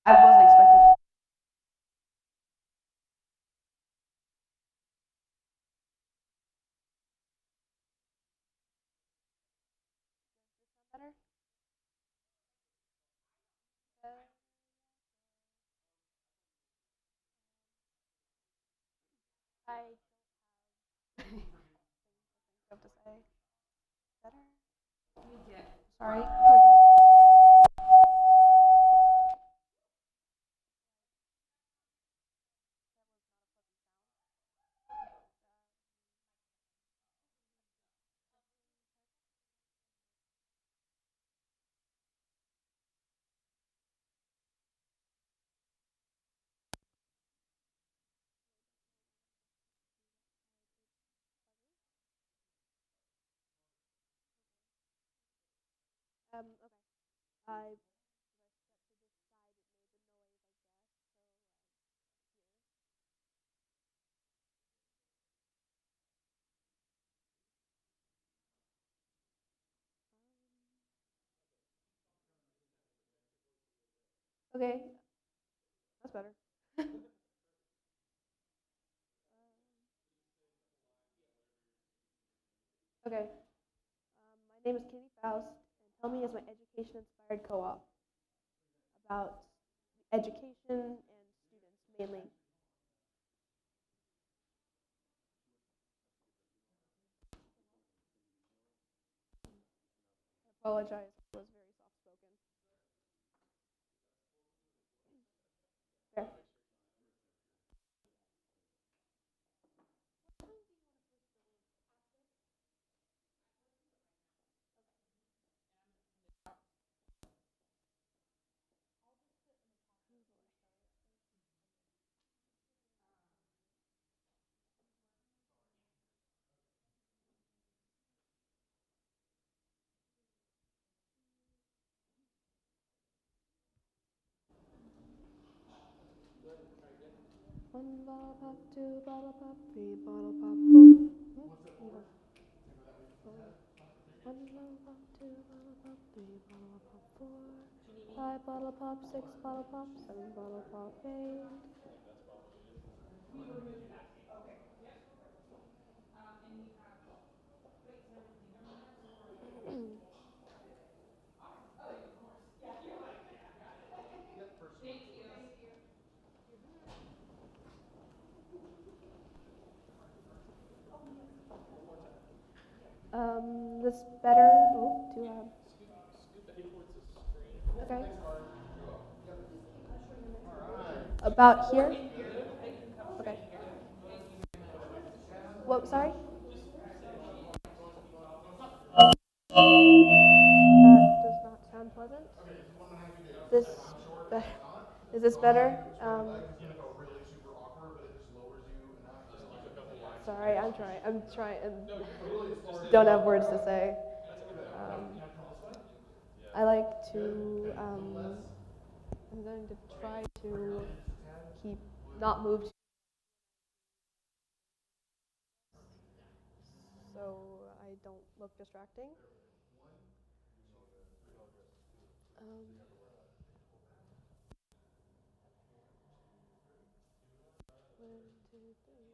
I wasn't expecting. Better? I have to say better. Sorry. Pardon. Okay. I okay. That's better. Okay. My name is Katie Faust, and Tell Me is my education-inspired co-op about education and students mainly. I apologize. I was very soft-spoken. There. One bottle pop, two bottle pop, three bottle pop, four. One bottle pop, two bottle pop, three bottle pop, four. Five bottle pop, six bottle pop, seven bottle pop, eight. This better. Oh, too loud. Okay. About here. Okay. What? Sorry. That does not sound pleasant. This. Is this better? Sorry, I'm trying. I'm trying. Don't have words to say. Um, I like to. I'm going to try to keep not move so I don't look distracting. Um, one, two, three.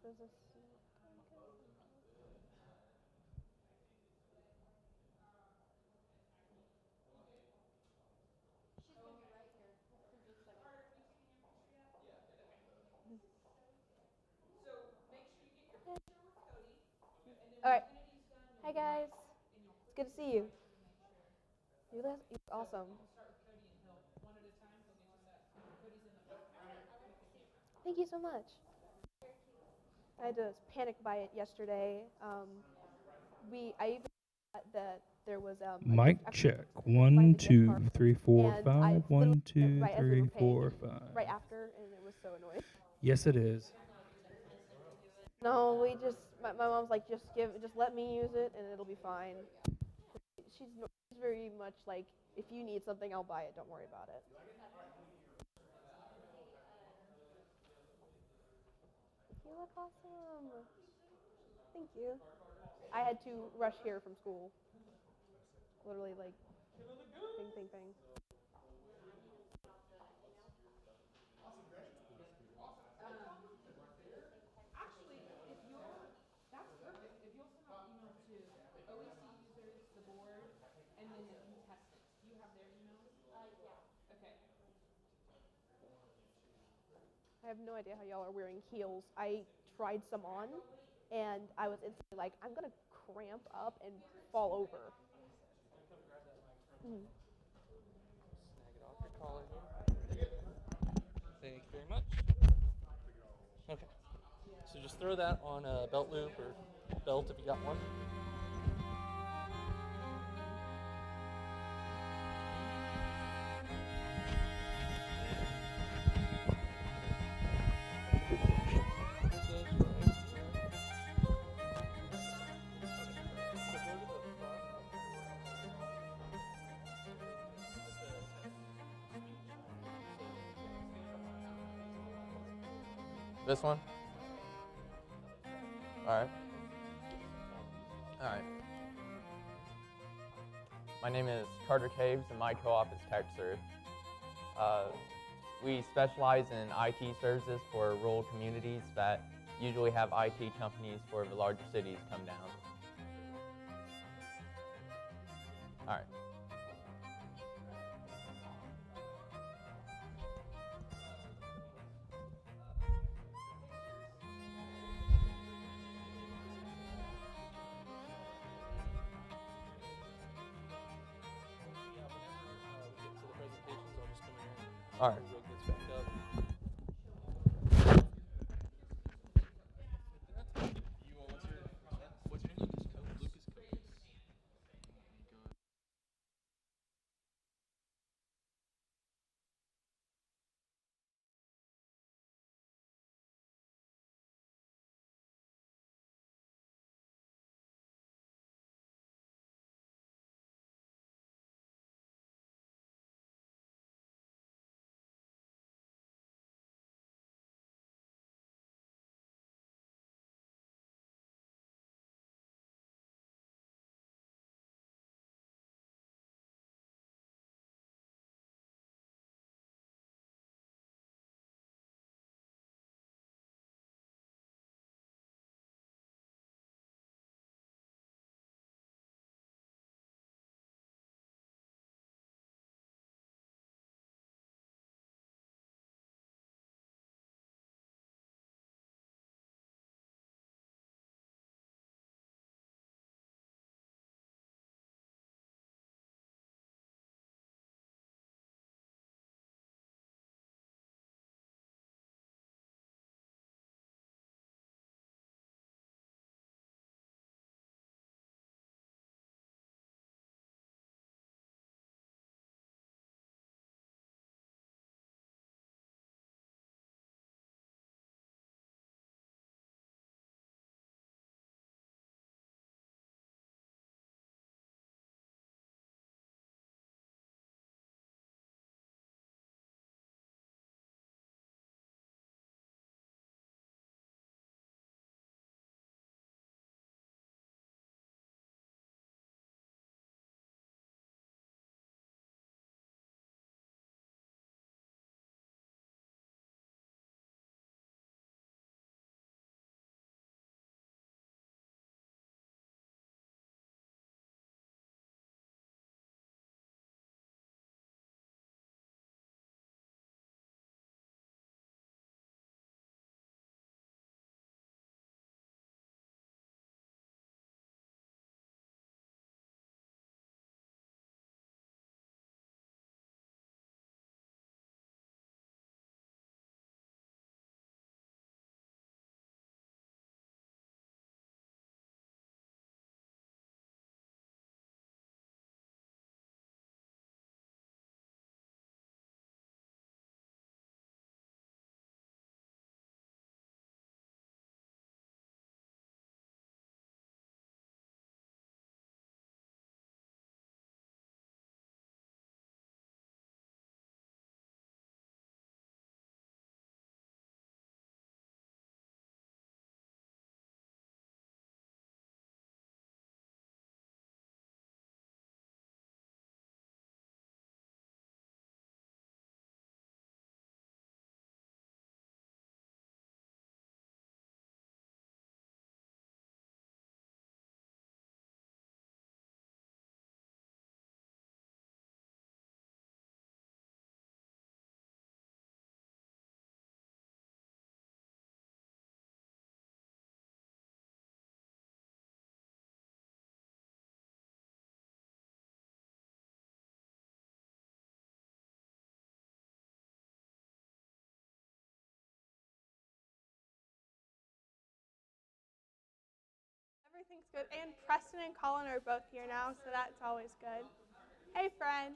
Does this? All right. Hi guys. It's good to see you. You're awesome. Thank you so much. I had to panic buy it yesterday. I even thought that there was a Mic gift. I check. could find One, a gift two, card, three, four, and I five. literally One, did it two, right as we were three, paying, four, right five. after, and it was so annoying. Yes, it is. No, we just my mom's like just let me use it and it'll be fine. she's very much like, if you need something, I'll buy it. Don't worry about it. You look awesome. Thank you. I had to rush here from school. Literally, like, bing, bing, bing. Actually, if you're, that's perfect. If you'll send out email to OEC users, the board, and then the contestants. Do you have their emails? Yeah. Okay. I have no idea how y'all are wearing heels. I tried some on, and I was instantly like, I'm gonna cramp up and fall over. Mm. Snag it off your collar here. Thank you very much. Okay. So just throw that on a belt loop or belt if you got one. This one? Alright. Alright. My name is Carter Caves and my co-op is TechServe. We specialize in IT services for rural communities that usually have IT companies for the larger cities come down. Alright. All right. Everything's good. And Preston and Colin are both here now, so that's always good. Hey, friends.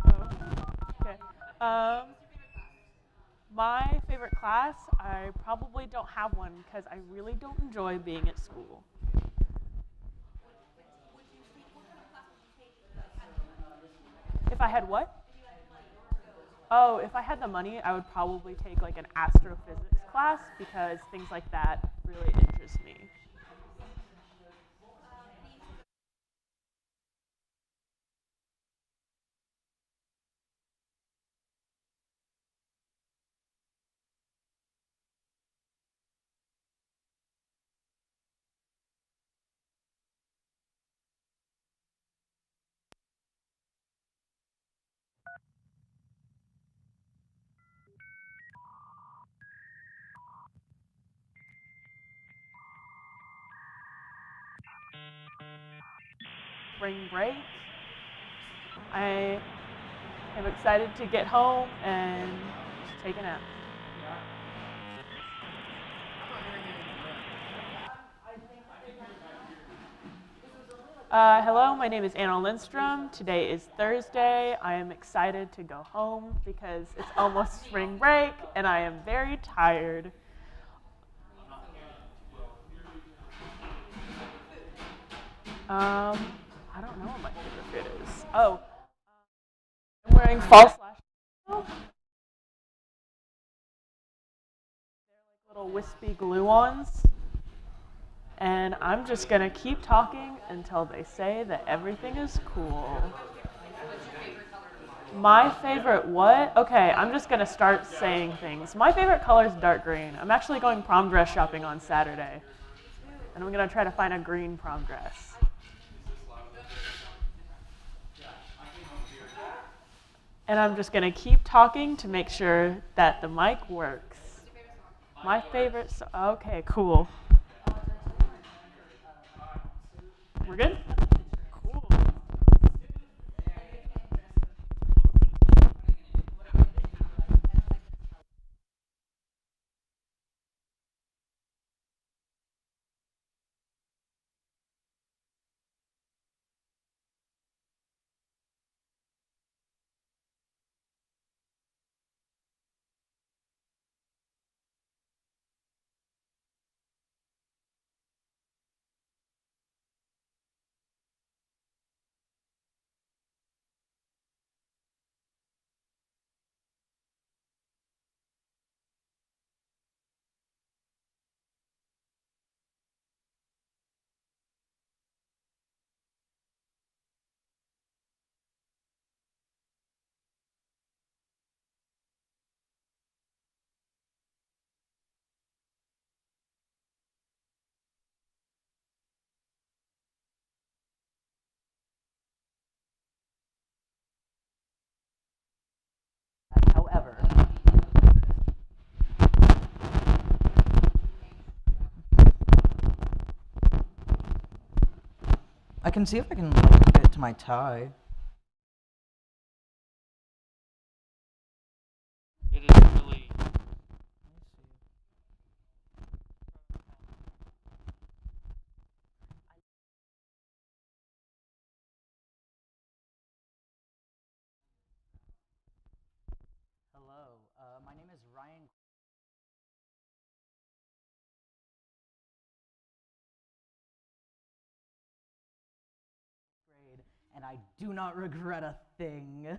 Oh, okay. My favorite class, I probably don't have one because I really don't enjoy being at school. If I had what? Oh, if I had the money, I would probably take like an astrophysics class because things like that really interest me. Spring break, I am excited to get home and just take a nap. Hello, my name is Anna Lindstrom. Today is Thursday. I am excited to go home because it's almost spring break and I am very tired. I don't know what my favorite food is. Oh, I'm wearing false lashes. They're like little wispy glue-ons. And I'm just gonna keep talking until they say that everything is cool. My favorite what? Okay, I'm just gonna start saying things. My favorite color is dark green. I'm actually going prom dress shopping on Saturday. And I'm gonna try to find a green prom dress. And I'm just gonna keep talking to make sure that the mic works. My favorite, okay, cool. We're good? Cool. However, I can see if I can like, fit it to my tie. It is really. Hello, my name is Ryan. Grade, and I do not regret a thing.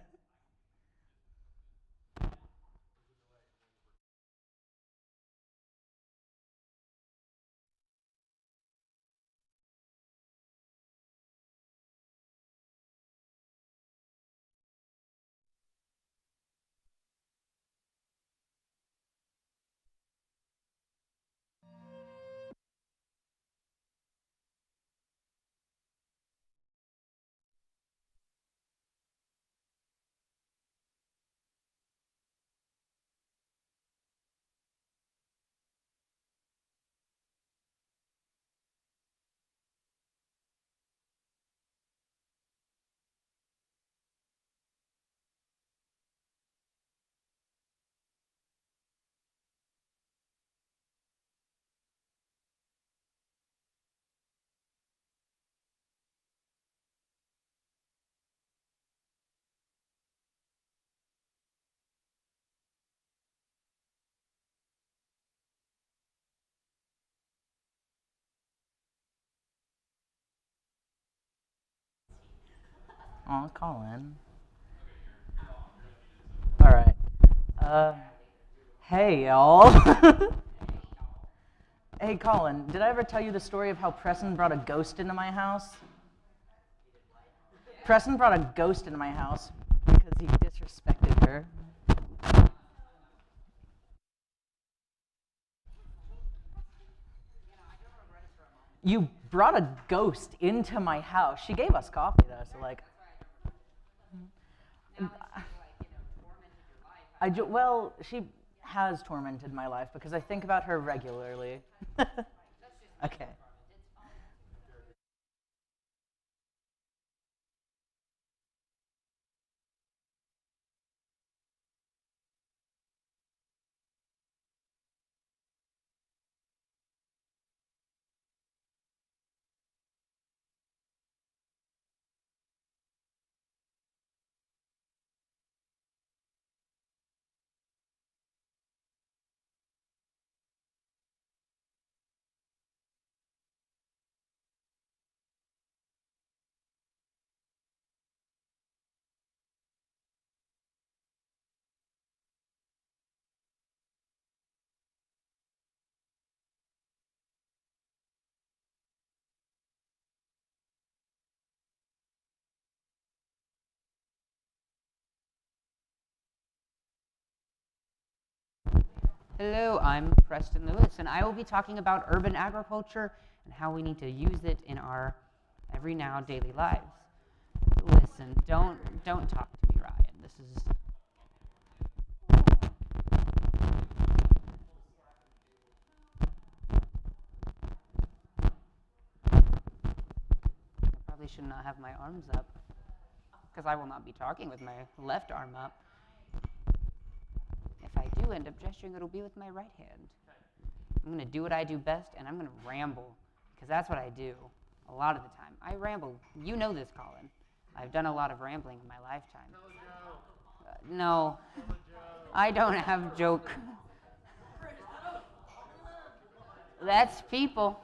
Aw, Colin. All right. Hey, y'all. Hey, Colin, did I ever tell you the story of how Preston brought a ghost into my house? Preston brought a ghost into my house because he disrespected her. You brought a ghost into my house. She gave us coffee, though, so like. Well, she has tormented my life because I think about her regularly. Okay. Hello, I'm Preston Lewis, and I will be talking about urban agriculture and how we need to use it in our every now daily lives. Listen, don't talk to me, Ryan. This is I probably should not have my arms up because I will not be talking with my left arm up. If I do end up gesturing, it'll be with my right hand. I'm going to do what I do best, and I'm going to ramble, because that's what I do a lot of the time. I ramble. You know this, Colin. I've done a lot of rambling in my lifetime. No, I don't have joke. That's people.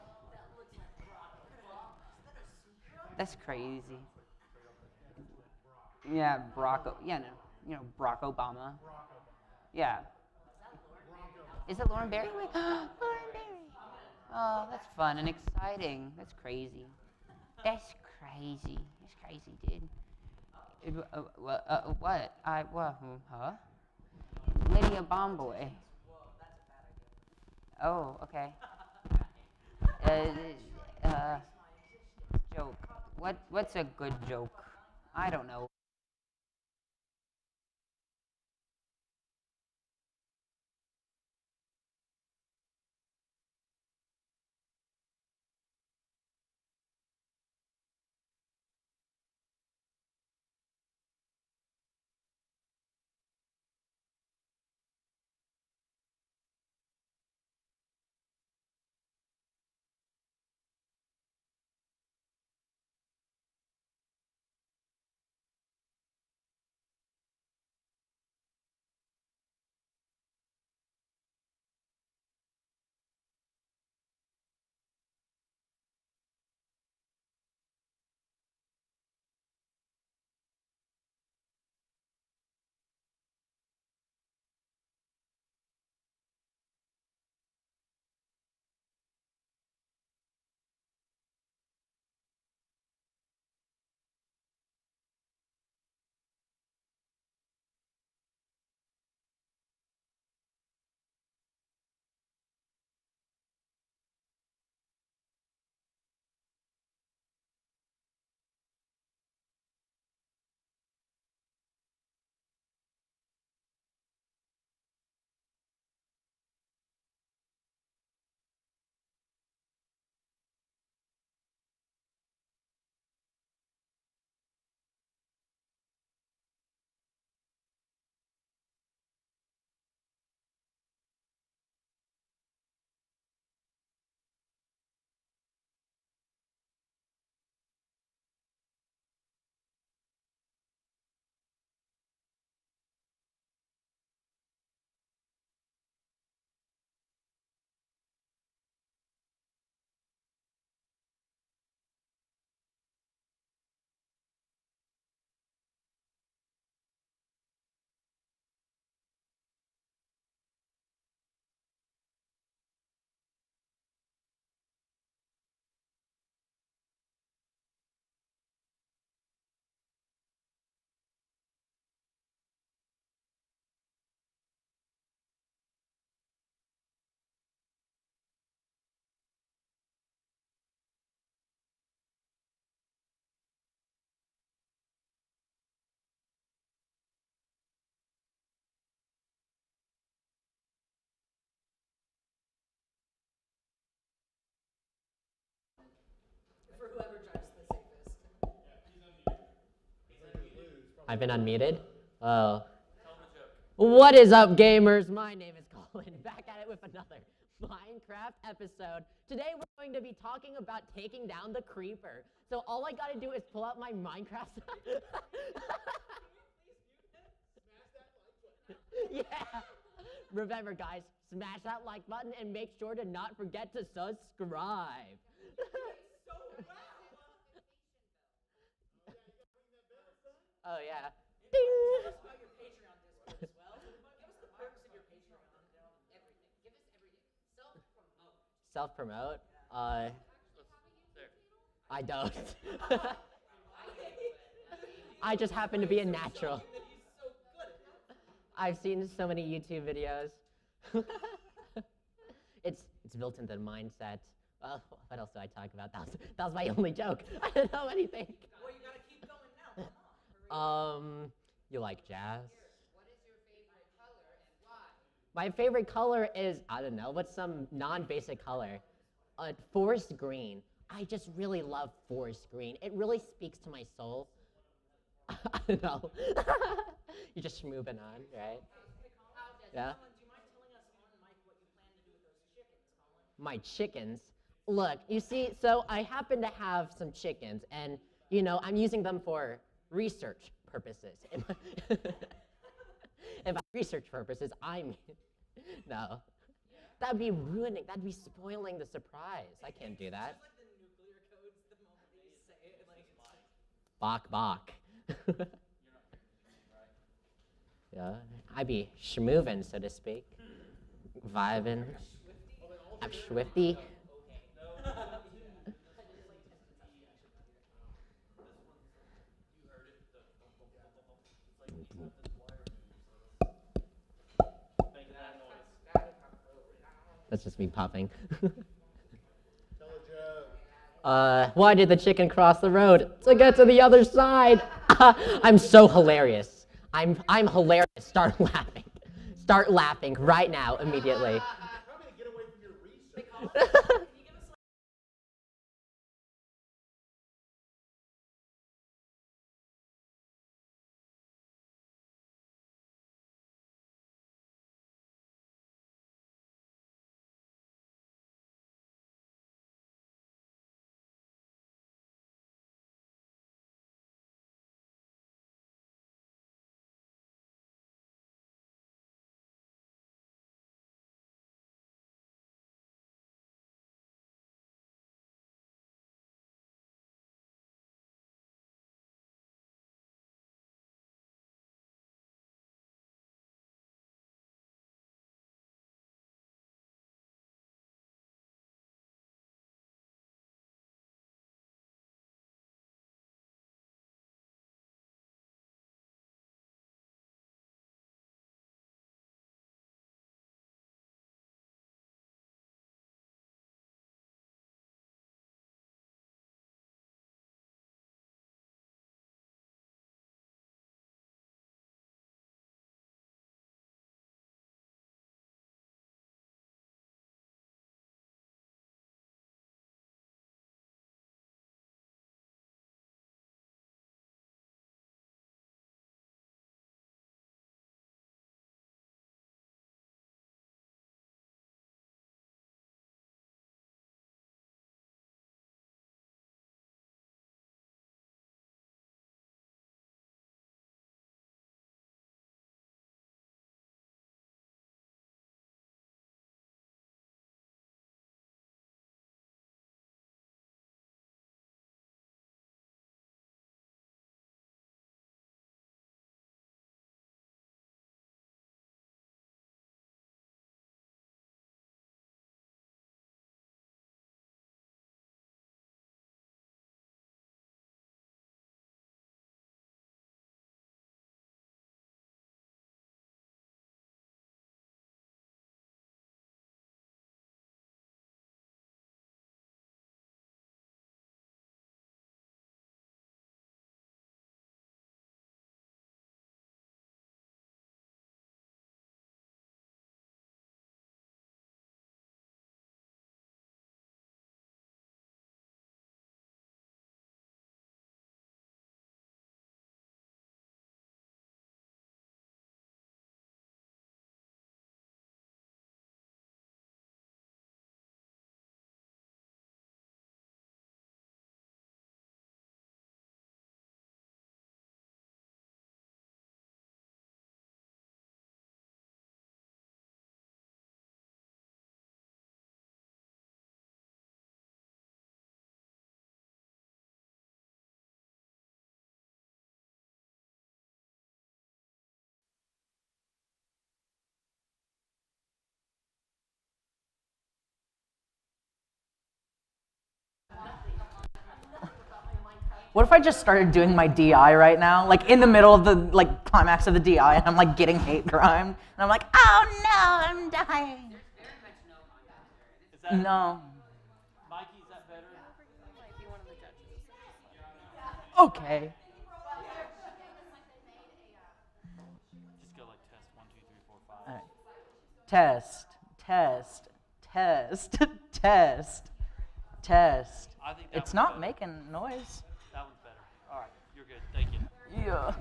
That's crazy. Yeah, Barack Obama. Yeah. Is it Lauren Berry? Wait, Lauren Berry. Oh, that's fun and exciting. That's crazy. That's crazy. That's crazy, dude. What? Huh? Lydia Bomboy. Oh, okay. Uh, joke. What's a good joke? I don't know. I've been unmuted. Oh. What is up, gamers? My name is Colin, back at it with another Minecraft episode. Today we're going to be talking about taking down the creeper. So all I gotta do is pull out my Minecraft. Yeah. Remember, guys, smash that like button and make sure to not forget to subscribe. Oh yeah. Ding. Self-promote? I don't. I just happen to be a natural. I've seen so many YouTube videos. It's built into the mindset. Well, what else do I talk about? That was my only joke. I don't know anything. Well, you gotta keep going now. You like jazz? What is your favorite color and why? My favorite color is, I don't know, what's some non-basic color? Forest green. I just really love forest green. It really speaks to my soul. I don't know. You're just moving on, right? Yeah? My chickens. Look, you see, so I happen to have some chickens, and you know, I'm using them for research purposes. And by research purposes, I mean, no, that'd be ruining, that'd be spoiling the surprise. I can't do that. Bok bok. Yeah, I'd be schmoovin', so to speak, vibing. I'm swifty. That's just me popping. Why did the chicken cross the road? To get to the other side. I'm so hilarious. I'm hilarious. Start laughing. Start laughing right now, immediately. What if I just started doing my DI right now, like in the middle of the like climax of the DI, and I'm like getting hate crimed, and I'm like, oh no, I'm dying. No. Mikey, is that better? Okay. Just go like test 1, 2, 3, 4, 5. All right. Test, test, test, test, test. I think that It's one's not better. making noise. That one's better. All right, you're good. Thank you. Yeah.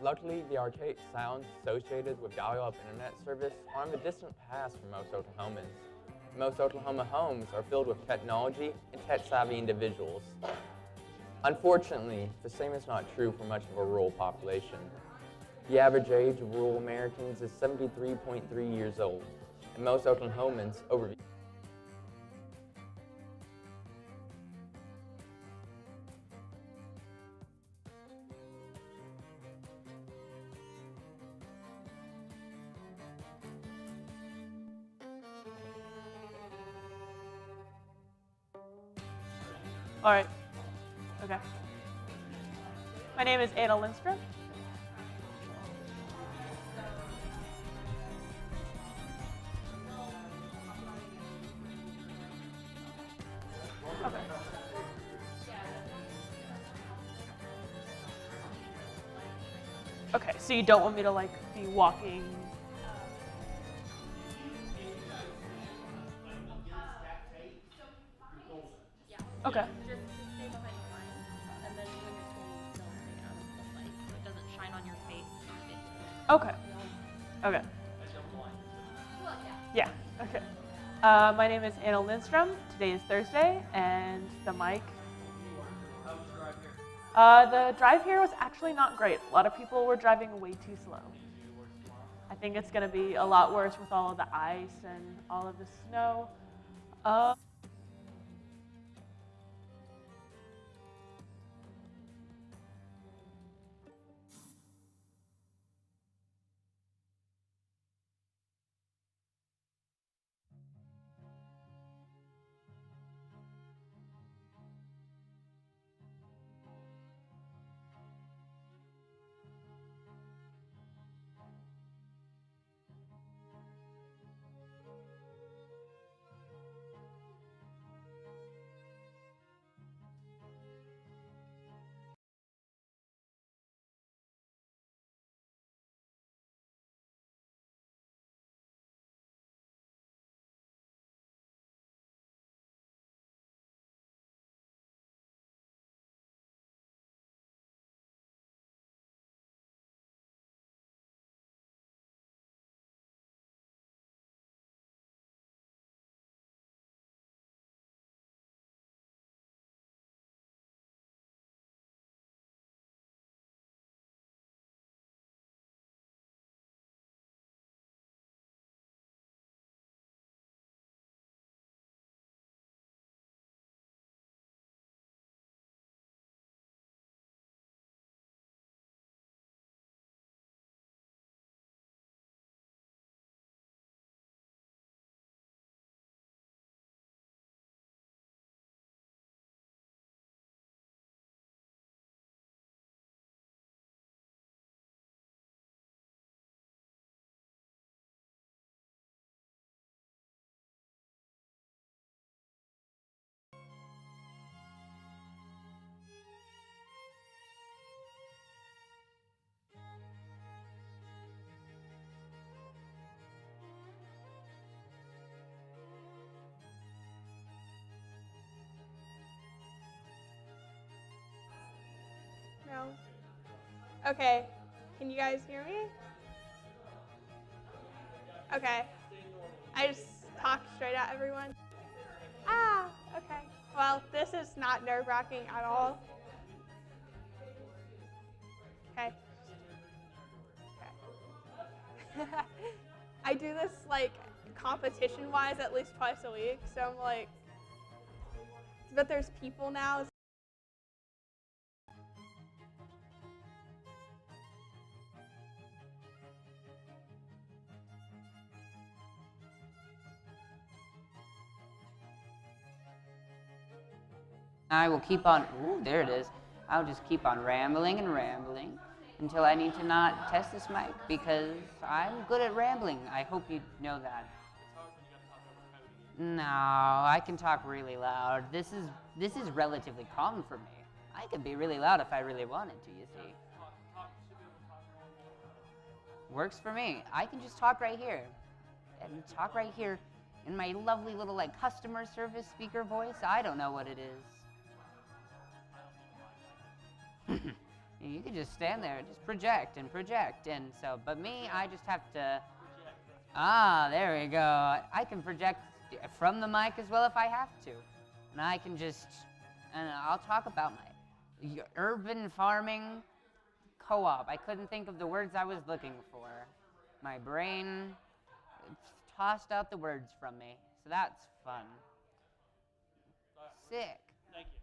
Luckily, the archaic sounds associated with dial-up internet service are of a distant past for most Oklahomans. Most Oklahoma homes are filled with technology and tech-savvy individuals. Unfortunately, the same is not true for much of a rural population. The average age of rural Americans is 73.3 years old, and most Oklahomans over. All right. Okay. My name is Anna Lindstrom. Okay. Okay, so you don't want me to like be walking. Okay. Just stay behind the line, and then when you're swinging, don't stay out of the light so it doesn't shine on your face. Okay. Okay. Well, Yeah. Okay. My name is Anna Lindstrom. Today is Thursday, and the mic. The drive here was actually not great. A lot of people were driving way too slow. I think it's going to be a lot worse with all of the ice and all of the snow. No. Okay. Can you guys hear me? Okay. I just talk straight at everyone. Ah, okay. Well, this is not nerve-wracking at all. Okay. Okay. I do this like competition-wise at least twice a week, so I'm like, but there's people now. I will keep on, ooh, there it is. I'll just keep on rambling and rambling until I need to not test this mic because I'm good at rambling. I hope you know that. No, I can talk really loud. This is relatively calm for me. I could be really loud if I really wanted to, you see. Works for me. I can just talk right here. And talk right here in my lovely little like customer service speaker voice. I don't know what it is. You could just stand there and just project and project. And so, but me, I just have to, there we go. I can project from the mic as well if I have to. And I can just, and I'll talk about my urban farming co-op. I couldn't think of the words I was looking for. My brain tossed out the words from me. So that's fun. Sick. Thank you.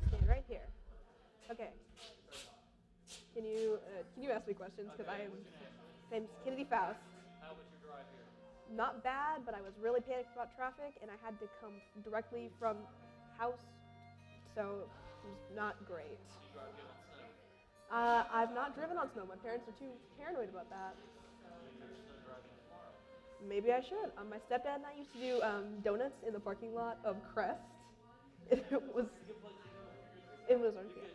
Stand right here. Okay. Can you ask me questions? Because I am famous Kennedy Faust. How was your drive here? Not bad, but I was really panicked about traffic, and I had to come directly from house, so it was not great. Did you drive good on snow? I've not driven on snow. My parents are too paranoid about that. Maybe you're snow driving tomorrow. Maybe I should. My stepdad and I used to do donuts in the parking lot of Crest. It was okay.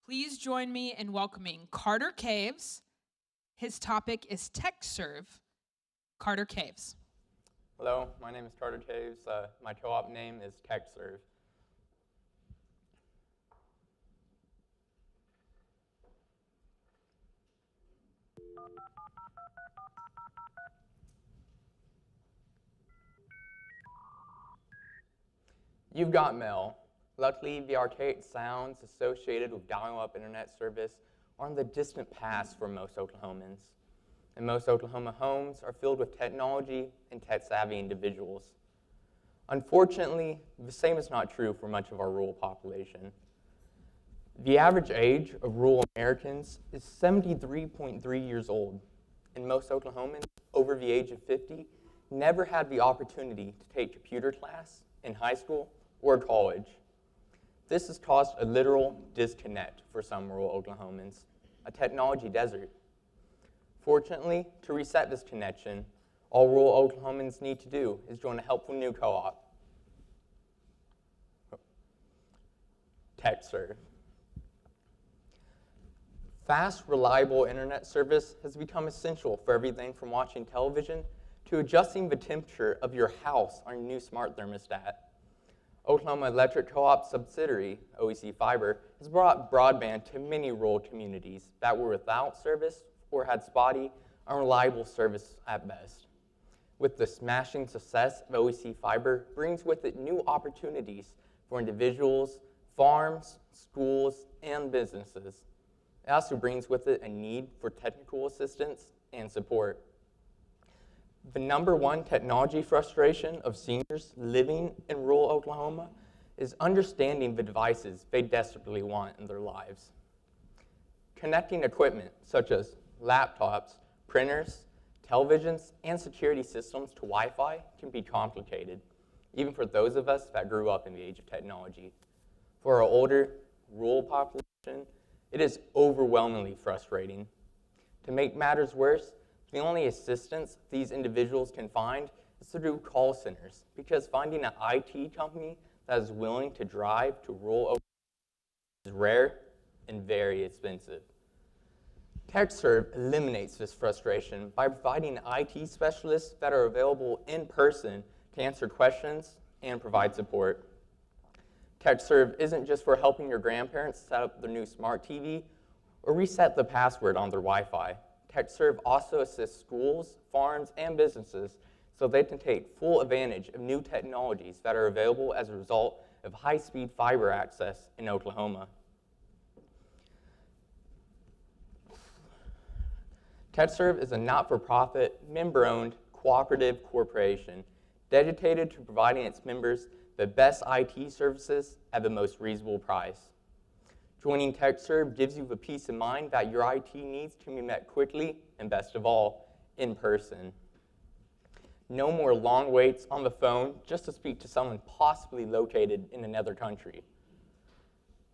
Please join me in welcoming Carter Caves. His topic is TechServe. Carter Caves. Hello, my name is Carter Caves. My co-op name is TechServe. You've got mail. Luckily, the archaic sounds associated with dial-up internet service are in the distant past for most Oklahomans. And most Oklahoma homes are filled with technology and tech-savvy individuals. Unfortunately, the same is not true for much of our rural population. The average age of rural Americans is 73.3 years old, and most Oklahomans over the age of 50 never had the opportunity to take computer class in high school or college. This has caused a literal disconnect for some rural Oklahomans, a technology desert. Fortunately, to reset this connection, all rural Oklahomans need to do is join a helpful new co-op, TechServe. Fast, reliable internet service has become essential for everything from watching television to adjusting the temperature of your house on your new smart thermostat. Oklahoma Electric Co-op subsidiary, OEC Fiber, has brought broadband to many rural communities that were without service or had spotty, unreliable service at best. With the smashing success of OEC Fiber brings with it new opportunities for individuals, farms, schools, and businesses. It also brings with it a need for technical assistance and support. The number one technology frustration of seniors living in rural Oklahoma is understanding the devices they desperately want in their lives. Connecting equipment such as laptops, printers, televisions, and security systems to Wi-Fi can be complicated, even for those of us that grew up in the age of technology. For our older, rural population, it is overwhelmingly frustrating. To make matters worse, the only assistance these individuals can find is through call centers, because finding an IT company that is willing to drive to rural Oklahoma is rare and very expensive. TechServe eliminates this frustration by providing IT specialists that are available in person to answer questions and provide support. TechServe isn't just for helping your grandparents set up their new smart TV or reset the password on their Wi-Fi. TechServe also assists schools, farms, and businesses so they can take full advantage of new technologies that are available as a result of high-speed fiber access in Oklahoma. TechServe is a not-for-profit, member-owned, cooperative corporation dedicated to providing its members the best IT services at the most reasonable price. Joining TechServe gives you the peace of mind that your IT needs can be met quickly and, best of all, in person. No more long waits on the phone just to speak to someone possibly located in another country.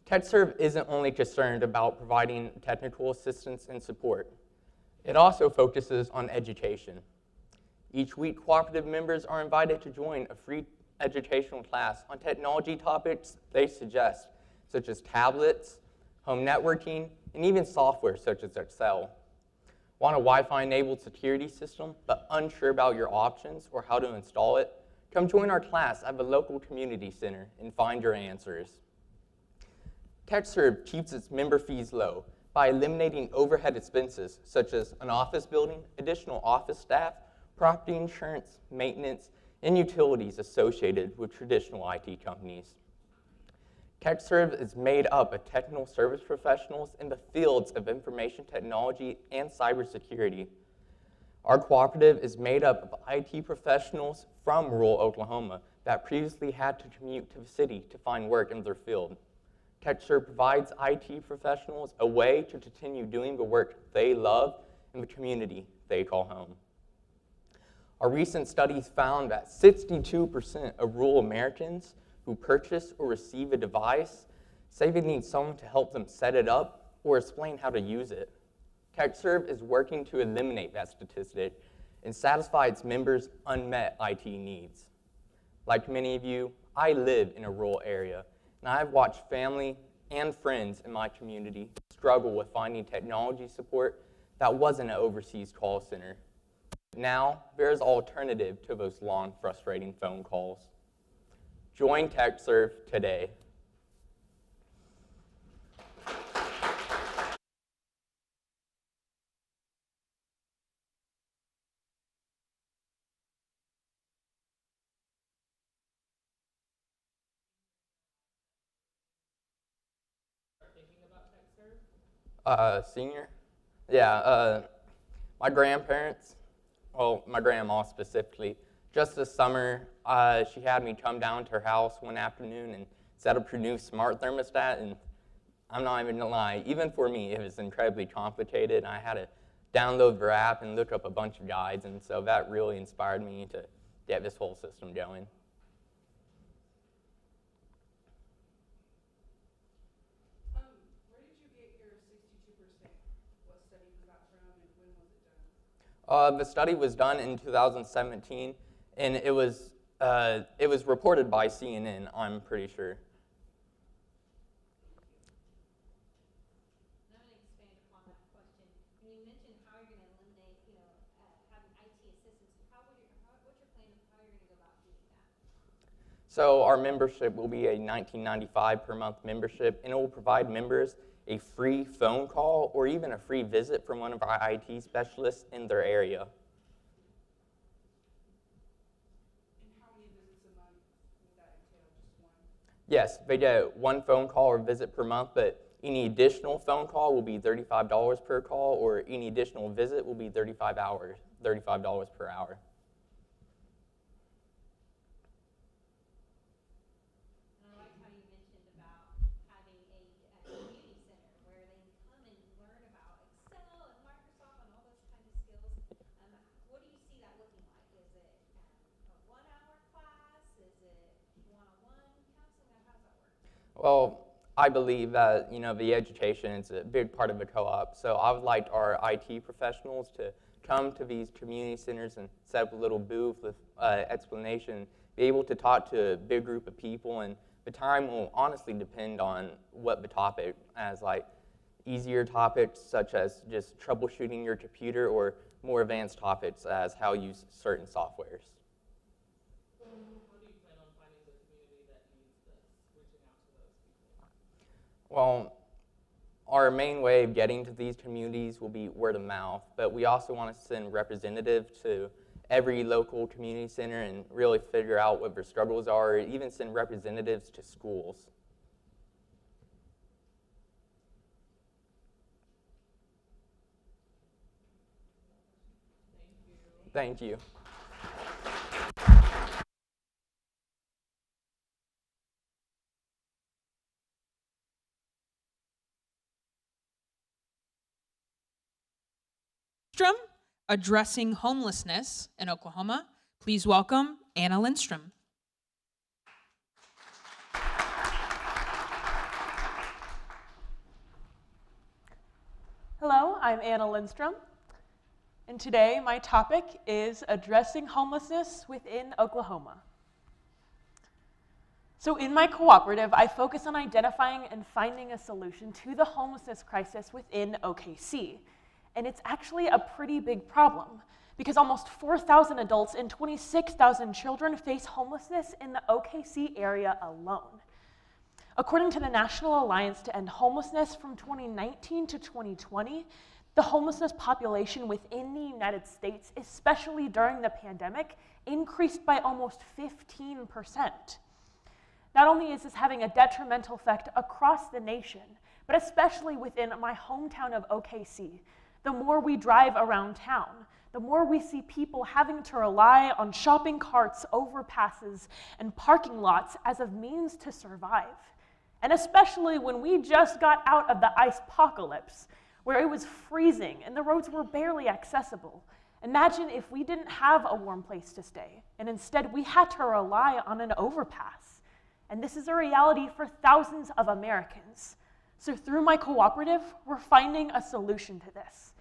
TechServe isn't only concerned about providing technical assistance and support. It also focuses on education. Each week, cooperative members are invited to join a free educational class on technology topics they suggest, such as tablets, home networking, and even software such as Excel. Want a Wi-Fi enabled security system but unsure about your options or how to install it? Come join our class at the local community center and find your answers. TechServe keeps its member fees low by eliminating overhead expenses such as an office building, additional office staff, property insurance, maintenance, and utilities associated with traditional IT companies. TechServe is made up of technical service professionals in the fields of information technology and cybersecurity. Our cooperative is made up of IT professionals from rural Oklahoma that previously had to commute to the city to find work in their field. TechServe provides IT professionals a way to continue doing the work they love in the community they call home. Our recent studies found that 62% of rural Americans who purchase or receive a device say they need someone to help them set it up or explain how to use it. TechServe is working to eliminate that statistic and satisfy its members' unmet IT needs. Like many of you, I live in a rural area, and I've watched family and friends in my community struggle with finding technology support that wasn't an overseas call center. Now, there is an alternative to those long, frustrating phone calls. Join TechServe today. Senior? Yeah, my grandparents, well, my grandma specifically, just this summer, she had me come down to her house one afternoon and set up her new smart thermostat, and I'm not even gonna lie, even for me, it was incredibly complicated. I had to download the app and look up a bunch of guides, and so that really inspired me to get this whole system going. Where did you get your 62%? What study was that from, and when was it done? The study was done in 2017, and it was reported by CNN, I'm pretty sure. I'm going to expand upon that question. When you mentioned how you're going to eliminate, having IT assistance, what's your plan of how you're going to go about doing that? So our membership will be a $19.95 per month membership, and it will provide members a free phone call or even a free visit from one of our IT specialists in their area. And how many visits a month would that entail? Just one? Yes, they get one phone call or visit per month, but any additional phone call will be $35 per call, or any additional visit will be $35 per hour. Well, I believe that, the education is a big part of the co-op, so I would like our IT professionals to come to these community centers and set up a little booth with explanation, be able to talk to a big group of people, and the time will honestly depend on what the topic, as like easier topics such as just troubleshooting your computer, or more advanced topics as how to use certain softwares. Well, our main way of getting to these communities will be word of mouth, but we also want to send representatives to every local community center and really figure out what their struggles are, or even send representatives to schools. Thank you. Addressing homelessness in Oklahoma. Please welcome Anna Lindstrom. Hello, I'm Anna Lindstrom, and today my topic is addressing homelessness within Oklahoma. So in my cooperative, I focus on identifying and finding a solution to the homelessness crisis within OKC. And it's actually a pretty big problem, because almost 4,000 adults and 26,000 children face homelessness in the OKC area alone. According to the National Alliance to End Homelessness, from 2019 to 2020, the homelessness population within the United States, especially during the pandemic, increased by almost 15%. Not only is this having a detrimental effect across the nation, but especially within my hometown of OKC. The more we drive around town, the more we see people having to rely on shopping carts, overpasses, and parking lots as a means to survive. And especially when we just got out of the ice-pocalypse, where it was freezing and the roads were barely accessible. Imagine if we didn't have a warm place to stay, and instead we had to rely on an overpass. And this is a reality for thousands of Americans. So through my cooperative, we're finding a solution to this.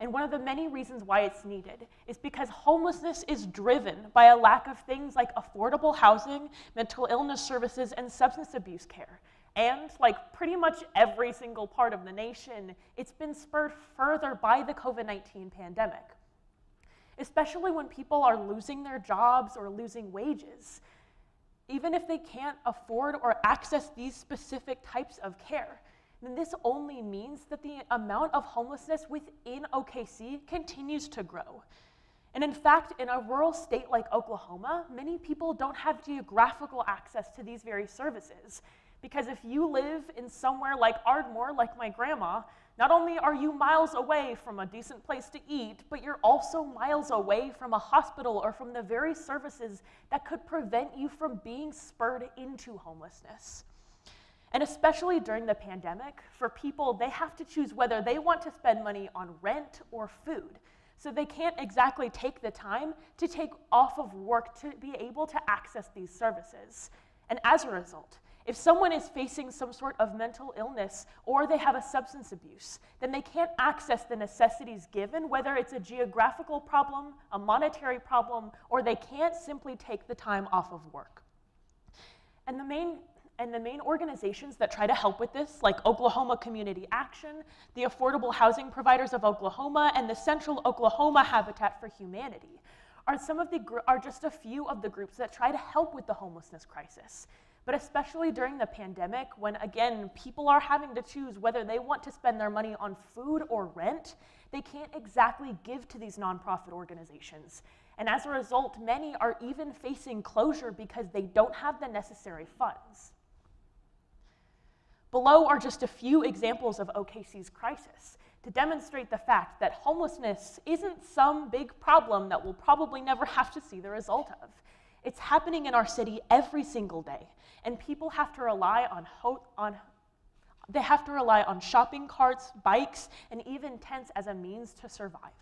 And one of the many reasons why it's needed is because homelessness is driven by a lack of things like affordable housing, mental illness services, and substance abuse care. And like pretty much every single part of the nation, it's been spurred further by the COVID-19 pandemic, especially when people are losing their jobs or losing wages. Even if they can't afford or access these specific types of care, then this only means that the amount of homelessness within OKC continues to grow. And in fact, in a rural state like Oklahoma, many people don't have geographical access to these very services. Because if you live in somewhere like Ardmore, like my grandma, not only are you miles away from a decent place to eat, but you're also miles away from a hospital or from the very services that could prevent you from being spurred into homelessness. And especially during the pandemic, for people, they have to choose whether they want to spend money on rent or food. So they can't exactly take the time to take off of work to be able to access these services. And as a result, if someone is facing some sort of mental illness or they have a substance abuse, then they can't access the necessities given, whether it's a geographical problem, a monetary problem, or they can't simply take the time off of work. And the main organizations that try to help with this, like Oklahoma Community Action, the Affordable Housing Providers of Oklahoma, and the Central Oklahoma Habitat for Humanity, are just a few of the groups that try to help with the homelessness crisis. But especially during the pandemic, when again, people are having to choose whether they want to spend their money on food or rent, they can't exactly give to these nonprofit organizations. And as a result, many are even facing closure because they don't have the necessary funds. Below are just a few examples of OKC's crisis to demonstrate the fact that homelessness isn't some big problem that we'll probably never have to see the result of. It's happening in our city every single day, and people have to rely on shopping carts, bikes, and even tents as a means to survive.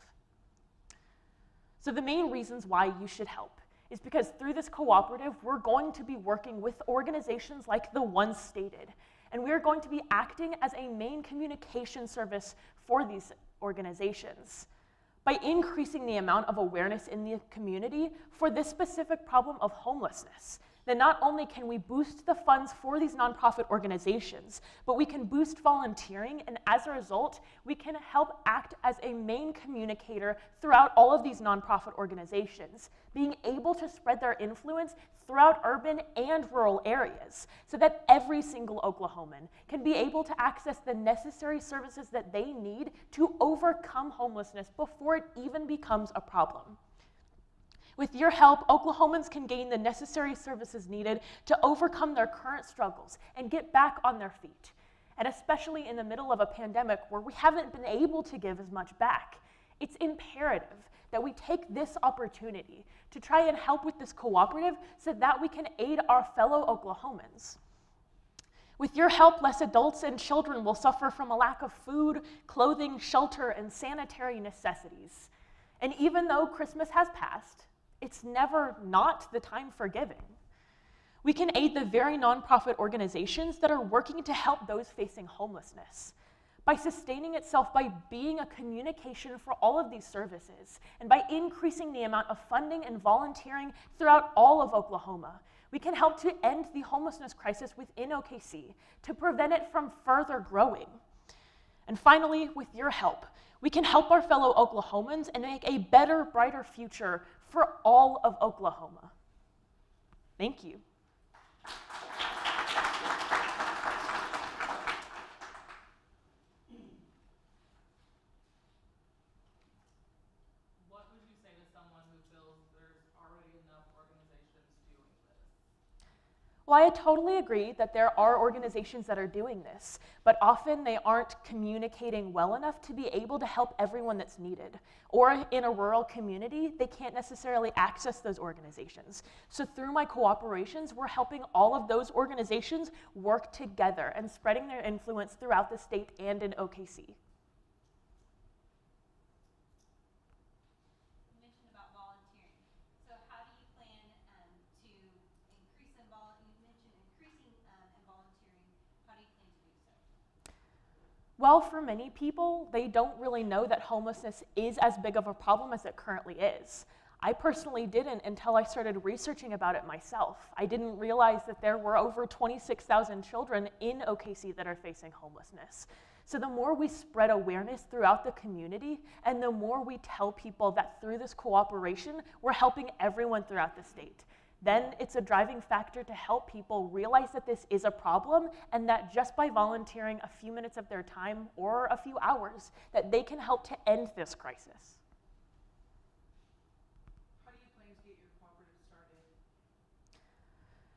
So the main reasons why you should help is because through this cooperative, we're going to be working with organizations like the ones stated, and we're going to be acting as a main communication service for these organizations. By increasing the amount of awareness in the community for this specific problem of homelessness, then not only can we boost the funds for these nonprofit organizations, but we can boost volunteering, and as a result, we can help act as a main communicator throughout all of these nonprofit organizations, being able to spread their influence throughout urban and rural areas, so that every single Oklahoman can be able to access the necessary services that they need to overcome homelessness before it even becomes a problem. With your help, Oklahomans can gain the necessary services needed to overcome their current struggles and get back on their feet. And especially in the middle of a pandemic where we haven't been able to give as much back, it's imperative that we take this opportunity to try and help with this cooperative so that we can aid our fellow Oklahomans. With your help, less adults and children will suffer from a lack of food, clothing, shelter, and sanitary necessities. And even though Christmas has passed, it's never not the time for giving. We can aid the very nonprofit organizations that are working to help those facing homelessness by sustaining itself by being a communication for all of these services, and by increasing the amount of funding and volunteering throughout all of Oklahoma. We can help to end the homelessness crisis within OKC, to prevent it from further growing. And finally, with your help, we can help our fellow Oklahomans and make a better, brighter future for all of Oklahoma. Thank you. What would you say to someone who feels there's already enough organizations doing this? Well, I totally agree that there are organizations that are doing this, but often they aren't communicating well enough to be able to help everyone that's needed. Or in a rural community, they can't necessarily access those organizations. So through my cooperations, we're helping all of those organizations work together and spreading their influence throughout the state and in OKC. Well, for many people, they don't really know that homelessness is as big of a problem as it currently is. I personally didn't until I started researching about it myself. I didn't realize that there were over 26,000 children in OKC that are facing homelessness. So the more we spread awareness throughout the community, and the more we tell people that through this cooperation, we're helping everyone throughout the state, then it's a driving factor to help people realize that this is a problem, and that just by volunteering a few minutes of their time or a few hours, that they can help to end this crisis. How do you plan to get your cooperative started?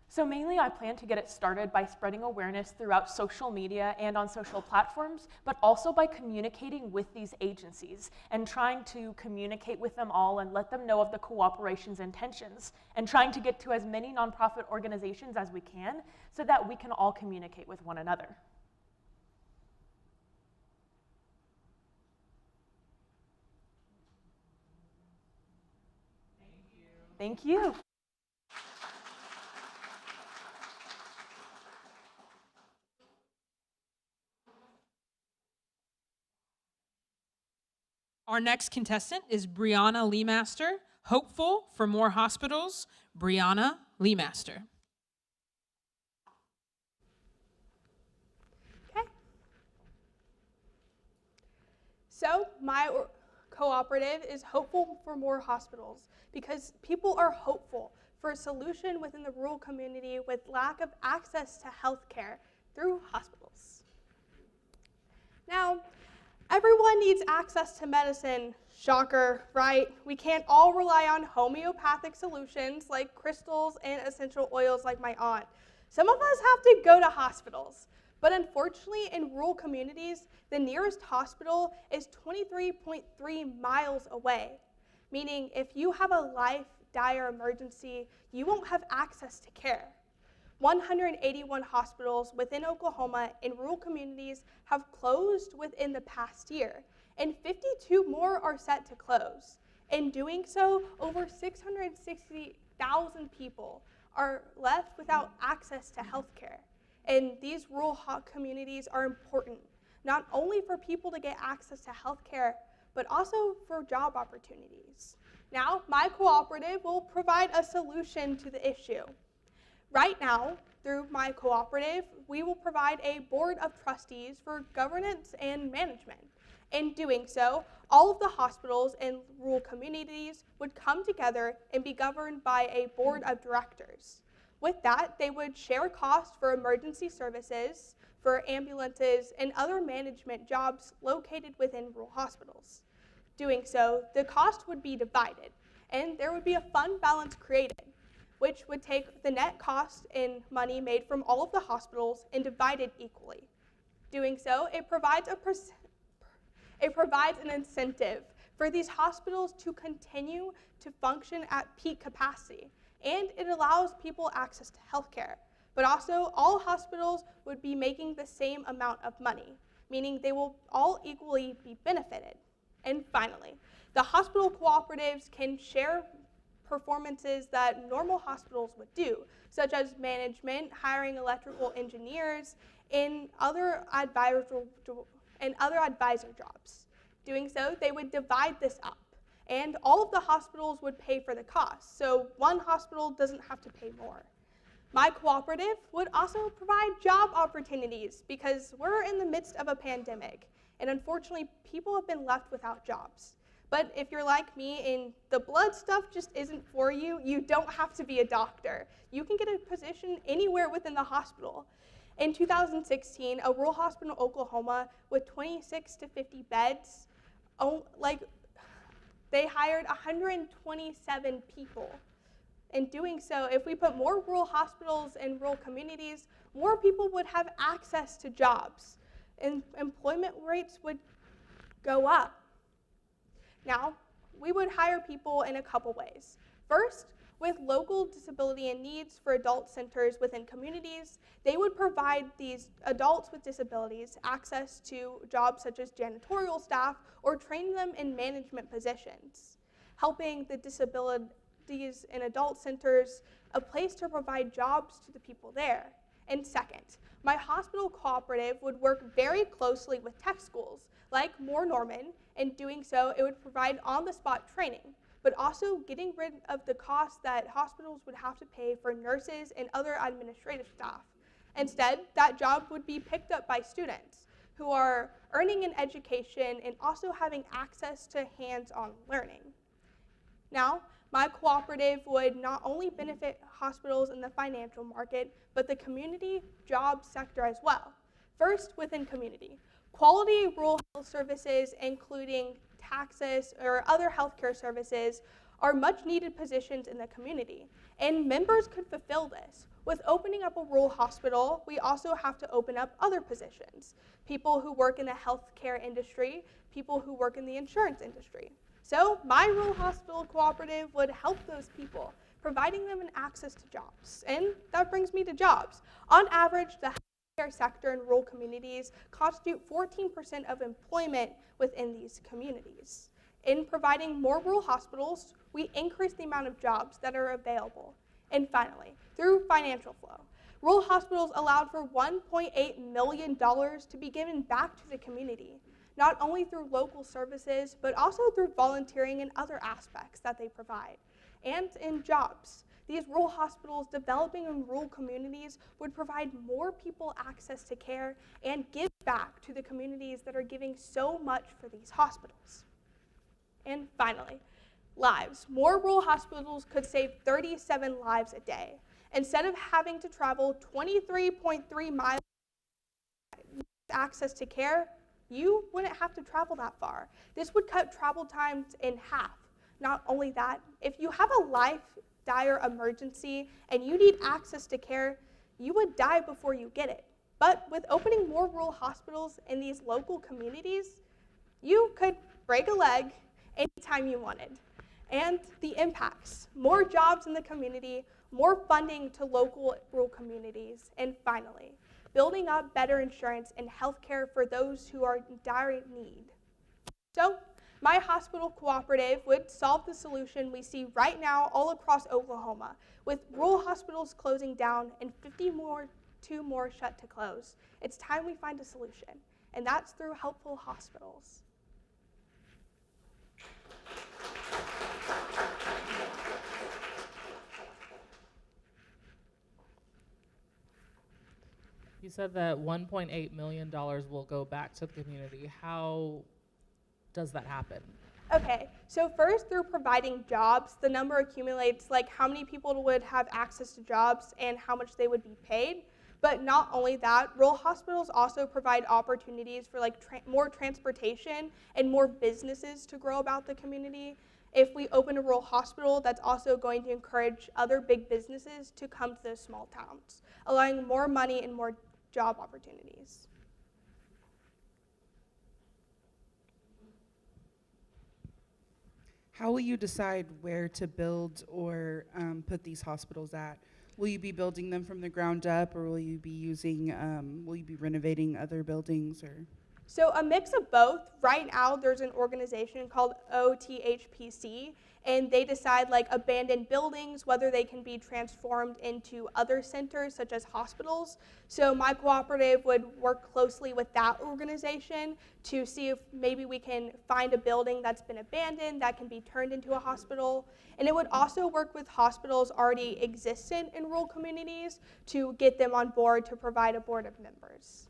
So mainly I plan to get it started by spreading awareness throughout social media and on social platforms, but also by communicating with these agencies and trying to communicate with them all and let them know of the cooperation's intentions, and trying to get to as many nonprofit organizations as we can so that we can all communicate with one another. Thank you. Our next contestant is Brianna Leemaster, hopeful for more hospitals. Brianna Leemaster. Okay. So my cooperative is hopeful for more hospitals because people are hopeful for a solution within the rural community with lack of access to health care through hospitals. Now, everyone needs access to medicine. Shocker, right? We can't all rely on homeopathic solutions like crystals and essential oils like my aunt. Some of us have to go to hospitals. But unfortunately, in rural communities, the nearest hospital is 23.3 miles away, meaning if you have a dire emergency, you won't have access to care. 181 hospitals within Oklahoma in rural communities have closed within the past year, and 52 more are set to close. In doing so, over 660,000 people are left without access to health care. And these rural communities are important, not only for people to get access to health care, but also for job opportunities. Now, my cooperative will provide a solution to the issue. Right now, through my cooperative, we will provide a board of trustees for governance and management. In doing so, all of the hospitals in rural communities would come together and be governed by a board of directors. With that, they would share costs for emergency services, for ambulances, and other management jobs located within rural hospitals. Doing so, the cost would be divided, and there would be a fund balance created, which would take the net cost in money made from all of the hospitals and divide it equally. Doing so, it provides an incentive for these hospitals to continue to function at peak capacity, and it allows people access to healthcare. But also, all hospitals would be making the same amount of money, meaning they will all equally be benefited. And finally, the hospital cooperatives can share performances that normal hospitals would do, such as management, hiring electrical engineers, and other advisor jobs. Doing so, they would divide this up, and all of the hospitals would pay for the cost, so one hospital doesn't have to pay more. My cooperative would also provide job opportunities because we're in the midst of a pandemic, and unfortunately, people have been left without jobs. But if you're like me and the blood stuff just isn't for you, you don't have to be a doctor. You can get a position anywhere within the hospital. In 2016, a rural hospital in Oklahoma with 26 to 50 beds, they hired 127 people. In doing so, if we put more rural hospitals in rural communities, more people would have access to jobs, and employment rates would go up. Now, we would hire people in a couple ways. First, with local disability and needs for adult centers within communities, they would provide these adults with disabilities access to jobs such as janitorial staff or train them in management positions, helping the disabilities in adult centers a place to provide jobs to the people there. And second, my hospital cooperative would work very closely with tech schools like Moore Norman. In doing so, it would provide on-the-spot training but also getting rid of the costs that hospitals would have to pay for nurses and other administrative staff. Instead, that job would be picked up by students who are earning an education and also having access to hands-on learning. Now, my cooperative would not only benefit hospitals in the financial market, but the community job sector as well. First, within community. Quality rural health services, including taxes or other healthcare services, are much needed positions in the community, and members could fulfill this. With opening up a rural hospital, we also have to open up other positions. People who work in the healthcare industry, people who work in the insurance industry. So my rural hospital cooperative would help those people, providing them an access to jobs. And that brings me to jobs. On average, the healthcare sector in rural communities constitute 14% of employment within these communities. In providing more rural hospitals, we increase the amount of jobs that are available. And finally, through financial flow, rural hospitals allowed for $1.8 million to be given back to the community, not only through local services, but also through volunteering and other aspects that they provide. And in jobs, these rural hospitals developing in rural communities would provide more people access to care and give back to the communities that are giving so much for these hospitals. And finally, lives. More rural hospitals could save 37 lives a day. Instead of having to travel 23.3 miles to access to care, you wouldn't have to travel that far. This would cut travel times in half. Not only that, if you have a dire emergency and you need access to care, you would die before you get it. But with opening more rural hospitals in these local communities, you could break a leg anytime you wanted. And the impacts: more jobs in the community, more funding to local rural communities, and finally, building up better insurance and healthcare for those who are in dire need. So, my hospital cooperative would solve the solution we see right now all across Oklahoma, with rural hospitals closing down and 52 more shut to close. It's time we find a solution, and that's through helpful hospitals. You said that $1.8 million will go back to the community. How does that happen? Okay, so first, through providing jobs, the number accumulates, like how many people would have access to jobs and how much they would be paid. But not only that, rural hospitals also provide opportunities for more transportation and more businesses to grow about the community. If we open a rural hospital, that's also going to encourage other big businesses to come to those small towns, allowing more money and more job opportunities. How will you decide where to build or put these hospitals at? Will you be building them from the ground up, or will you be renovating other buildings, or? So a mix of both. Right now, there's an organization called OTHPC, and they decide abandoned buildings, whether they can be transformed into other centers such as hospitals. So my cooperative would work closely with that organization to see if maybe we can find a building that's been abandoned that can be turned into a hospital. And it would also work with hospitals already existent in rural communities to get them on board to provide a board of members.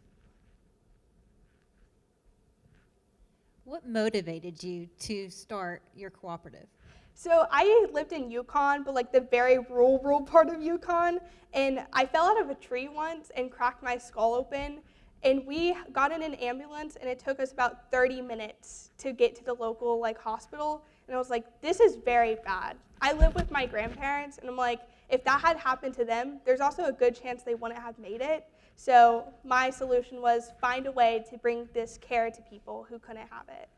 What motivated you to start your cooperative? So I lived in Yukon, but the very rural part of Yukon, and I fell out of a tree once and cracked my skull open, and we got in an ambulance, and it took us about 30 minutes to get to the local hospital, and I was like, this is very bad. I live with my grandparents, and I'm like, if that had happened to them, there's also a good chance they wouldn't have made it. So my solution was find a way to bring this care to people who couldn't have it.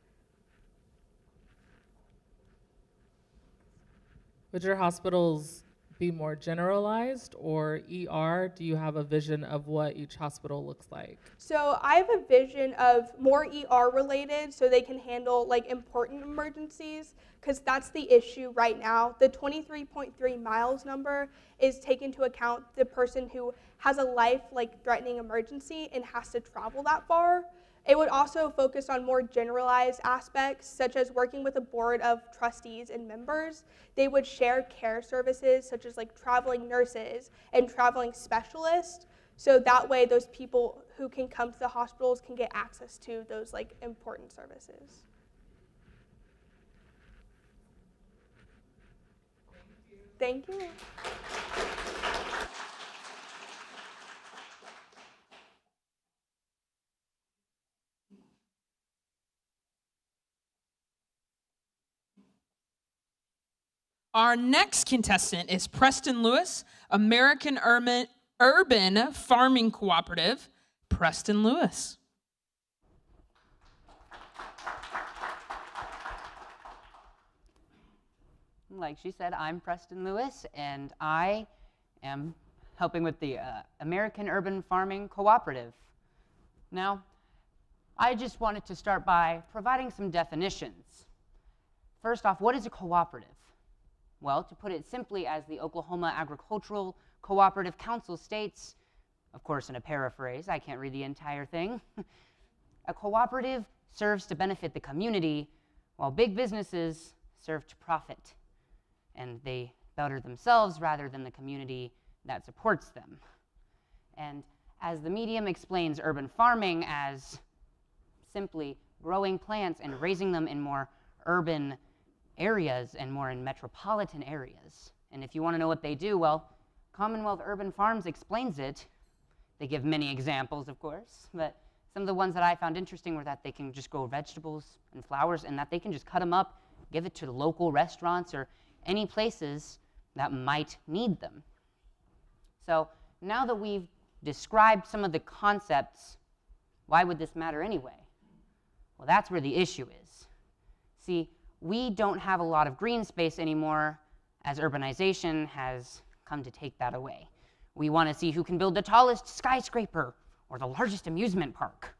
Would your hospitals be more generalized or ER? Do you have a vision of what each hospital looks like? So I have a vision of more ER related so they can handle important emergencies, because that's the issue right now. The 23.3 miles number is taking into account the person who has a life threatening emergency and has to travel that far. It would also focus on more generalized aspects, such as working with a board of trustees and members. They would share care services, such as like traveling nurses and traveling specialists, so that way those people who can come to the hospitals can get access to those like important services. Thank you. Our next contestant is Preston Lewis, American Urban Farming Cooperative. Preston Lewis. Like she said, I'm Preston Lewis, and I am helping with the American Urban Farming Cooperative. Now, I just wanted to start by providing some definitions. First off, what is a cooperative? Well, to put it simply, as the Oklahoma Agricultural Cooperative Council states, of course in a paraphrase, I can't read the entire thing, a cooperative serves to benefit the community, while big businesses serve to profit, and they better themselves rather than the community that supports them. And as the medium explains urban farming as simply growing plants and raising them in more urban areas and more in metropolitan areas. And if you want to know what they do, well, Commonwealth Urban Farms explains it. They give many examples, of course, but some of the ones that I found interesting were that they can just grow vegetables and flowers, and that they can just cut them up, give it to the local restaurants or any places that might need them. So now that we've described some of the concepts, why would this matter anyway? Well, that's where the issue is. See, we don't have a lot of green space anymore, as urbanization has come to take that away. We want to see who can build the tallest skyscraper or the largest amusement park.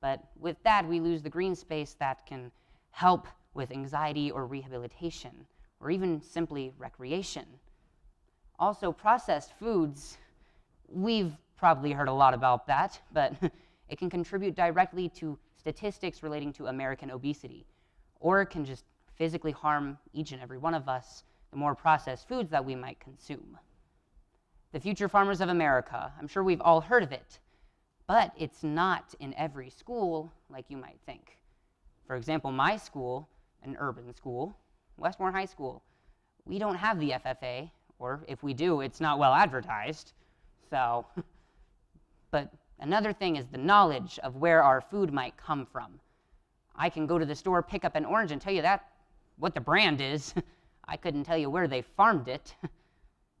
But with that, we lose the green space that can help with anxiety or rehabilitation, or even simply recreation. Also, processed foods, we've probably heard a lot about that, but it can contribute directly to statistics relating to American obesity, or it can just physically harm each and every one of us the more processed foods that we might consume. The Future Farmers of America, I'm sure we've all heard of it, but it's not in every school like you might think. For example, my school, an urban school, Westmore High School, we don't have the FFA, or if we do, it's not well advertised. So, but another thing is the knowledge of where our food might come from. I can go to the store, pick up an orange, and tell you that what the brand is. I couldn't tell you where they farmed it.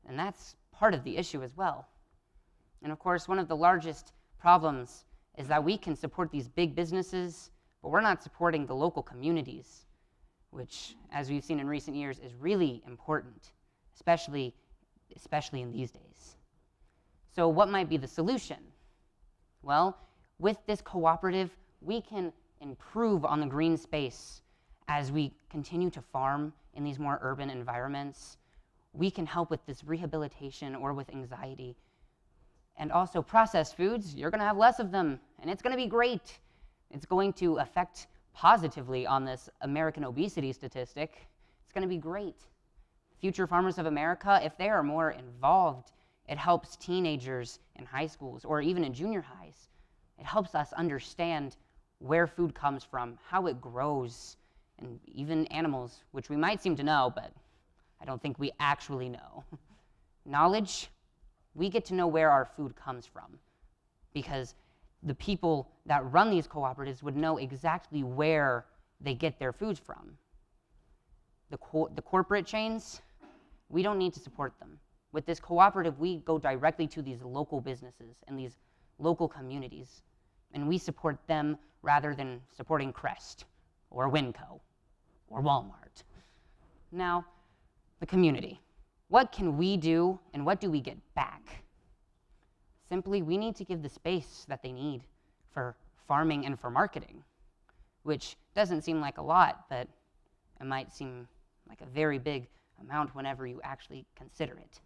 And that's part of the issue as well. And of course, one of the largest problems is that we can support these big businesses, but we're not supporting the local communities, which, as we've seen in recent years, is really important, especially in these days. So what might be the solution? Well, with this cooperative, we can improve on the green space as we continue to farm in these more urban environments. We can help with this rehabilitation or with anxiety. And also processed foods, you're going to have less of them, and it's going to be great. It's going to affect positively on this American obesity statistic. It's going to be great. Future Farmers of America, if they are more involved, it helps teenagers in high schools or even in junior highs. It helps us understand where food comes from, how it grows, and even animals, which we might seem to know, but I don't think we actually know. Knowledge, we get to know where our food comes from, because the people that run these cooperatives would know exactly where they get their foods from. The corporate chains, we don't need to support them. With this cooperative, we go directly to these local businesses and these local communities, and we support them rather than supporting Crest or Winco or Walmart. Now, the community. What can we do and what do we get back? Simply, we need to give the space that they need for farming and for marketing, which doesn't seem like a lot, but it might seem like a very big amount whenever you actually consider it.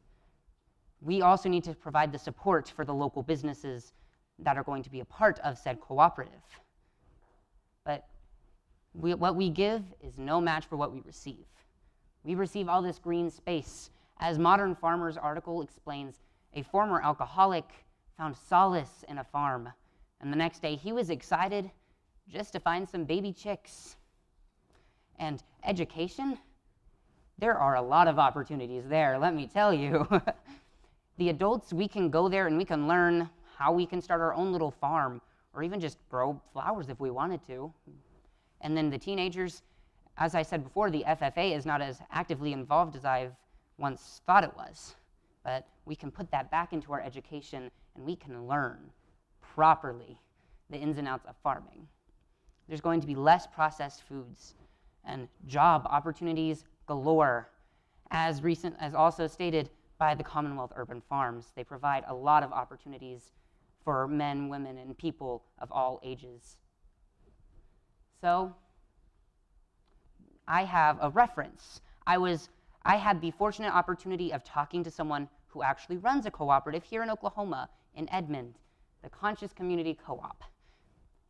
We also need to provide the support for the local businesses that are going to be a part of said cooperative. What we give is no match for what we receive. We receive all this green space. As Modern Farmer's article explains, a former alcoholic found solace in a farm, and the next day he was excited just to find some baby chicks. And education? There are a lot of opportunities there, let me tell you. The adults, we can go there and we can learn how we can start our own little farm, or even just grow flowers if we wanted to. And then the teenagers, as I said before, the FFA is not as actively involved as I've once thought it was. But we can put that back into our education and we can learn properly the ins and outs of farming. There's going to be less processed foods and job opportunities galore. As also stated by the Commonwealth Urban Farms, they provide a lot of opportunities for men, women, and people of all ages. So I have a reference. I had the fortunate opportunity of talking to someone who actually runs a cooperative here in Oklahoma, in Edmond, the Conscious Community Co-op.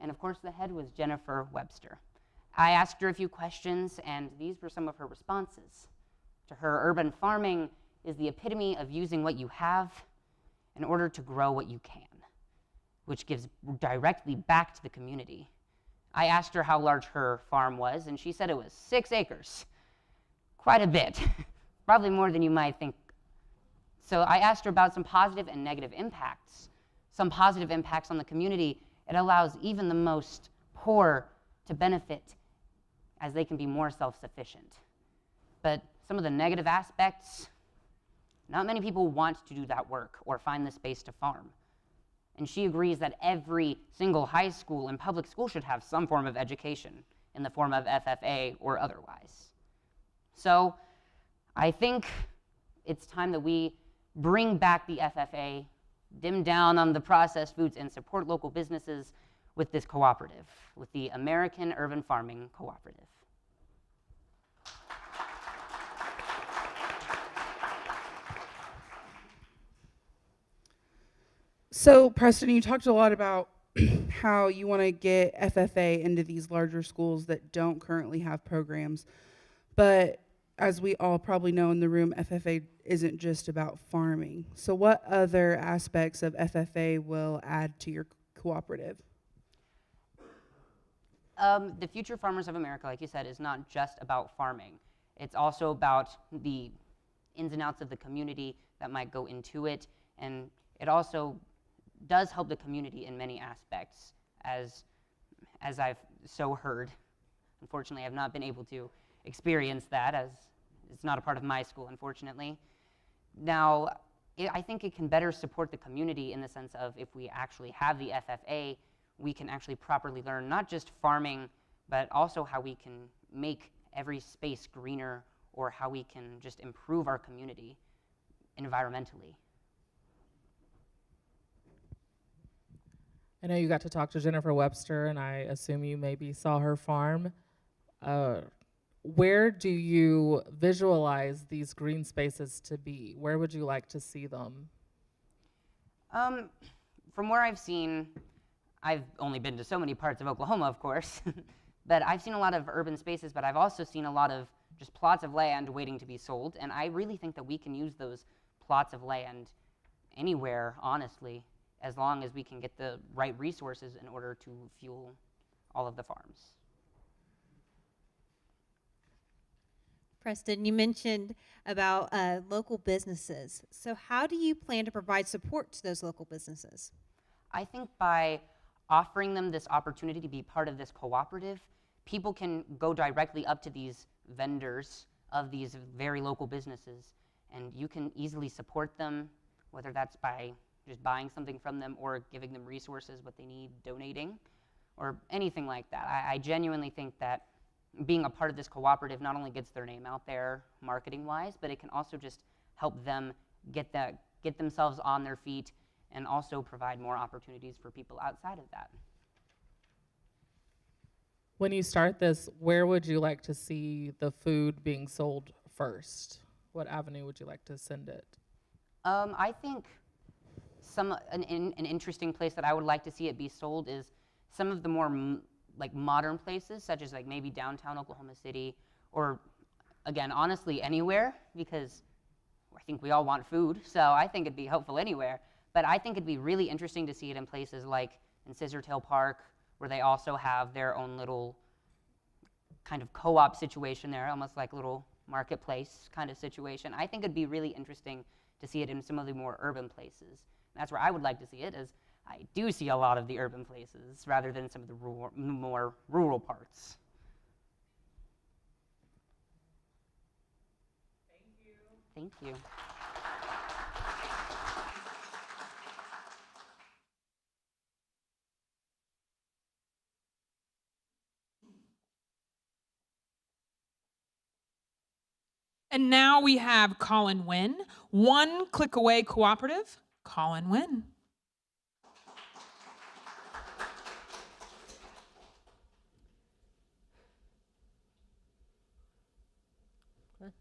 And of course, the head was Jennifer Webster. I asked her a few questions, and these were some of her responses. To her, urban farming is the epitome of using what you have in order to grow what you can, which gives directly back to the community. I asked her how large her farm was, and she said it was 6 acres. Quite a bit, probably more than you might think. So I asked her about some positive and negative impacts. Some positive impacts on the community: it allows even the most poor to benefit, as they can be more self-sufficient. But some of the negative aspects, not many people want to do that work or find the space to farm. And she agrees that every single high school and public school should have some form of education in the form of FFA or otherwise. So I think it's time that we bring back the FFA, dim down on the processed foods, and support local businesses with this cooperative, with the American Urban Farming Cooperative. So, Preston, you talked a lot about how you want to get FFA into these larger schools that don't currently have programs. But as we all probably know in the room, FFA isn't just about farming. So what other aspects of FFA will add to your cooperative? The Future Farmers of America, like you said, is not just about farming. It's also about the ins and outs of the community that might go into it, and it also does help the community in many aspects, as I've so heard. Unfortunately, I've not been able to experience that, as it's not a part of my school, unfortunately. Now, I think it can better support the community in the sense of, if we actually have the FFA, we can actually properly learn not just farming, but also how we can make every space greener, or how we can just improve our community environmentally. I know you got to talk to Jennifer Webster, and I assume you maybe saw her farm. Where do you visualize these green spaces to be? Where would you like to see them? From where I've seen, I've only been to so many parts of Oklahoma, of course, but I've seen a lot of urban spaces, but I've also seen a lot of just plots of land waiting to be sold, and I really think that we can use those plots of land anywhere, honestly, as long as we can get the right resources in order to fuel all of the farms. Preston, you mentioned about local businesses. So how do you plan to provide support to those local businesses? I think by offering them this opportunity to be part of this cooperative, people can go directly up to these vendors of these very local businesses, and you can easily support them, whether that's by just buying something from them or giving them resources, what they need, donating, or anything like that. I genuinely think that being a part of this cooperative not only gets their name out there marketing-wise, but it can also just help them get themselves on their feet, and also provide more opportunities for people outside of that. When you start this, where would you like to see the food being sold first? What avenue would you like to send it? I think an interesting place that I would like to see it be sold is some of the more like modern places, such as like maybe downtown Oklahoma City, or again, honestly, anywhere, because I think we all want food, so I think it'd be helpful anywhere. But I think it'd be really interesting to see it in places like in Scissortail Park, where they also have their own little kind of co-op situation there, almost like a little marketplace kind of situation. I think it'd be really interesting to see it in some of the more urban places. And that's where I would like to see it, as I do see a lot of the urban places rather than some of the more rural parts. Thank you. And now we have Colin Wynn, One Click Away Cooperative. Colin Wynn.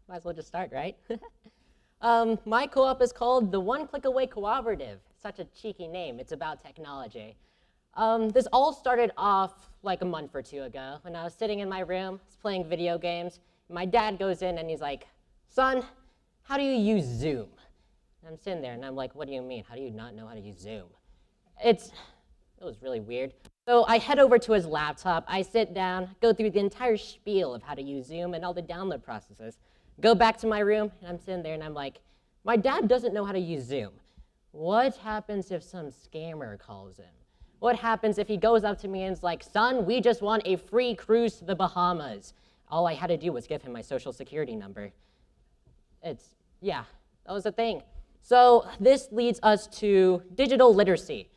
Might as well just start, right? My co-op is called the One Click Away Cooperative. Such a cheeky name. It's about technology. This all started off like a month or two ago when I was sitting in my room, I was playing video games. My dad goes in and he's like, "Son, how do you use Zoom?" And I'm sitting there and I'm like, "What do you mean? How do you not know how to use Zoom?" It was really weird. So I head over to his laptop, I sit down, go through the entire spiel of how to use Zoom and all the download processes. Go back to my room, and I'm sitting there and I'm like, my dad doesn't know how to use Zoom. What happens if some scammer calls him? What happens if he goes up to me and is like, "Son, we just want a free cruise to the Bahamas." All I had to do was give him my social security number. Yeah, that was the thing. So this leads us to digital literacy.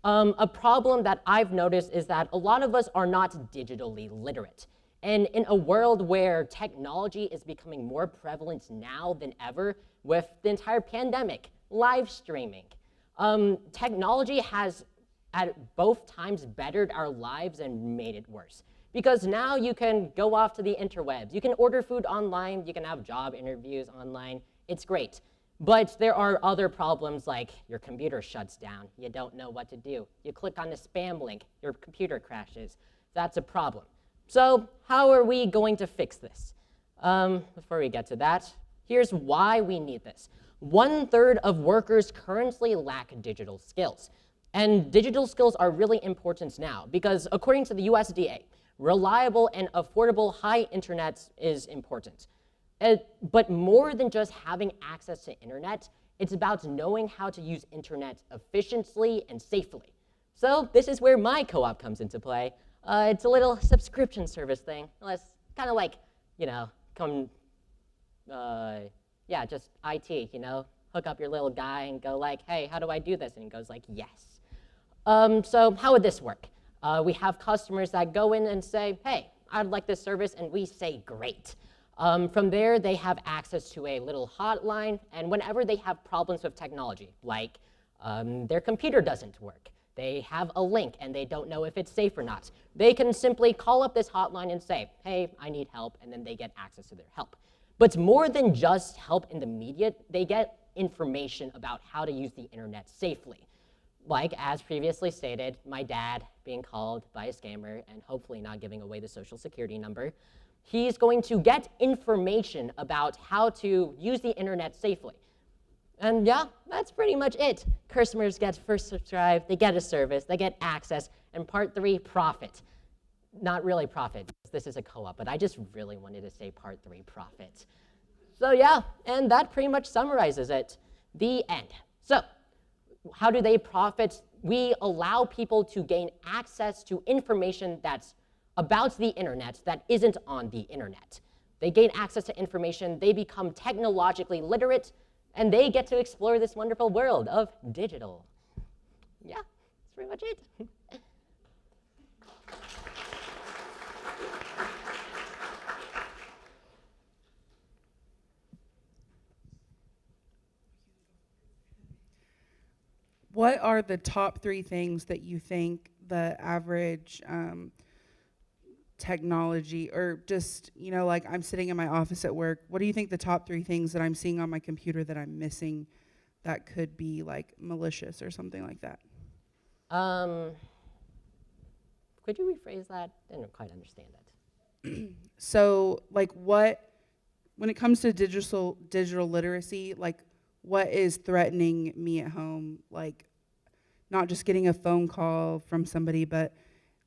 A problem that I've noticed is that a lot of us are not digitally literate. And in a world where technology is becoming more prevalent now than ever, with the entire pandemic, live streaming, technology has at both times bettered our lives and made it worse. Because now you can go off to the interwebs, you can order food online, you can have job interviews online, it's great. But there are other problems like your computer shuts down, you don't know what to do. You click on a spam link, your computer crashes. That's a problem. So how are we going to fix this? Before we get to that, here's why we need this. 1/3 of workers currently lack digital skills. And digital skills are really important now because according to the USDA, reliable and affordable high internet is important. But more than just having access to internet, it's about knowing how to use internet efficiently and safely. So this is where my co-op comes into play. It's a little subscription service thing. It's kind of like, just IT, hook up your little guy and go like, "Hey, how do I do this?" And he goes like, "Yes." So how would this work? We have customers that go in and say, "Hey, I'd like this service," and we say, "Great." From there, they have access to a little hotline, and whenever they have problems with technology, like their computer doesn't work, they have a link and they don't know if it's safe or not, they can simply call up this hotline and say, "Hey, I need help," and then they get access to their help. But more than just help in the immediate, they get information about how to use the internet safely. Like, as previously stated, my dad being called by a scammer and hopefully not giving away the social security number, he's going to get information about how to use the internet safely. And yeah, that's pretty much it. Customers get first subscribe, they get a service, they get access, and part 3, profit. Not really profit, this is a co-op, but I just really wanted to say part 3, profit. So yeah, and that pretty much summarizes it. The end. So, how do they profit? We allow people to gain access to information that's about the internet that isn't on the internet. They gain access to information, they become technologically literate, and they get to explore this wonderful world of digital. Yeah, that's pretty much it. What are the top 3 things that you think the average technology, or just, like I'm sitting in my office at work, what do you think the top 3 things that I'm seeing on my computer that I'm missing that could be like malicious or something like that? Could you rephrase that? Didn't quite understand it. So, like, when it comes to digital literacy, like, what is threatening me at home? Like, not just getting a phone call from somebody, but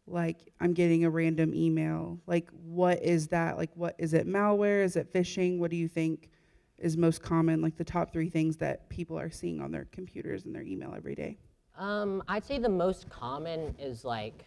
like I'm getting a random email. Like, what is that? Like, what is it? Malware? Is it phishing? What do you think is most common? Like the top 3 things that people are seeing on their computers and their email every day. I'd say the most common is like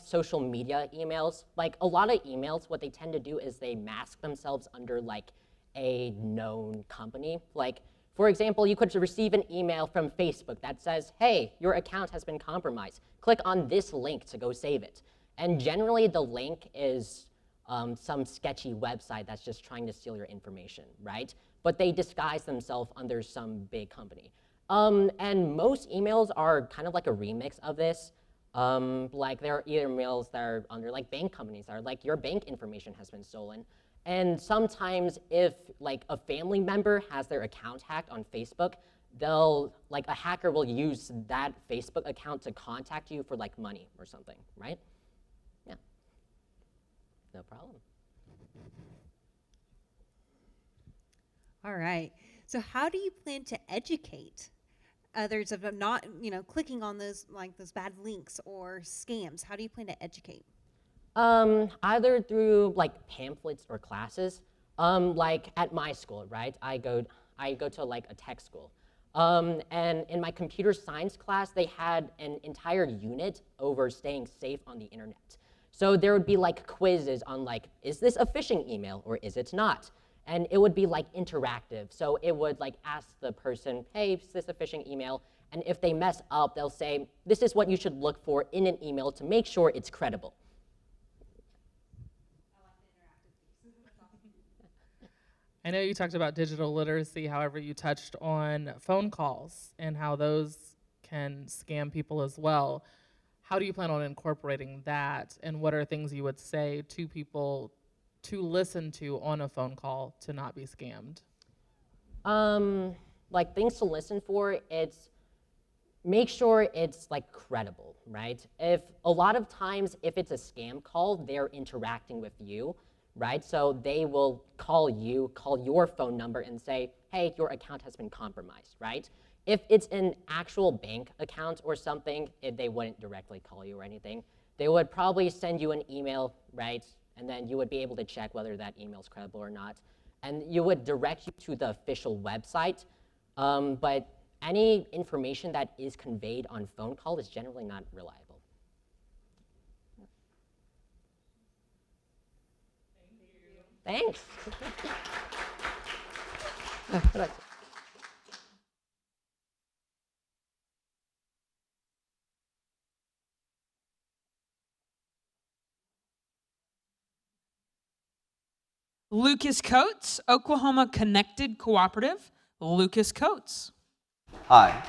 social media emails. Like a lot of emails, what they tend to do is they mask themselves under like a known company. Like, for example, you could receive an email from Facebook that says, hey, your account has been compromised. Click on this link to go save it. And generally the link is some sketchy website that's just trying to steal your information, right? But they disguise themselves under some big company. And most emails are kind of like a remix of this. Like there are emails that are under like bank companies that are like your bank information has been stolen. And sometimes if like a family member has their account hacked on Facebook, a hacker will use that Facebook account to contact you for like money or something, right? Yeah, no problem. All right. So how do you plan to educate others of not, clicking on those bad links or scams? How do you plan to educate? Either through like pamphlets or classes. Like at my school, right? I go to like a tech school. And in my computer science class, they had an entire unit over staying safe on the internet. So there would be like quizzes on like, is this a phishing email or is it not? And it would be like interactive. So it would like ask the person, hey, is this a phishing email? And if they mess up, they'll say, this is what you should look for in an email to make sure it's credible. I know you talked about digital literacy, however, you touched on phone calls and how those can scam people as well. How do you plan on incorporating that, and what are things you would say to people to listen to on a phone call to not be scammed? Like things to listen for, it's make sure it's like credible, right? If a lot of times, if it's a scam call, they're interacting with you, right? So they will call your phone number and say, hey, your account has been compromised, right? If it's an actual bank account or something, they wouldn't directly call you or anything. They would probably send you an email, right? And then you would be able to check whether that email is credible or not. And you would direct you to the official website. But any information that is conveyed on phone call is generally not reliable. Thanks. Lucas Coates, Oklahoma Connected Cooperative. Lucas Coates. Hi.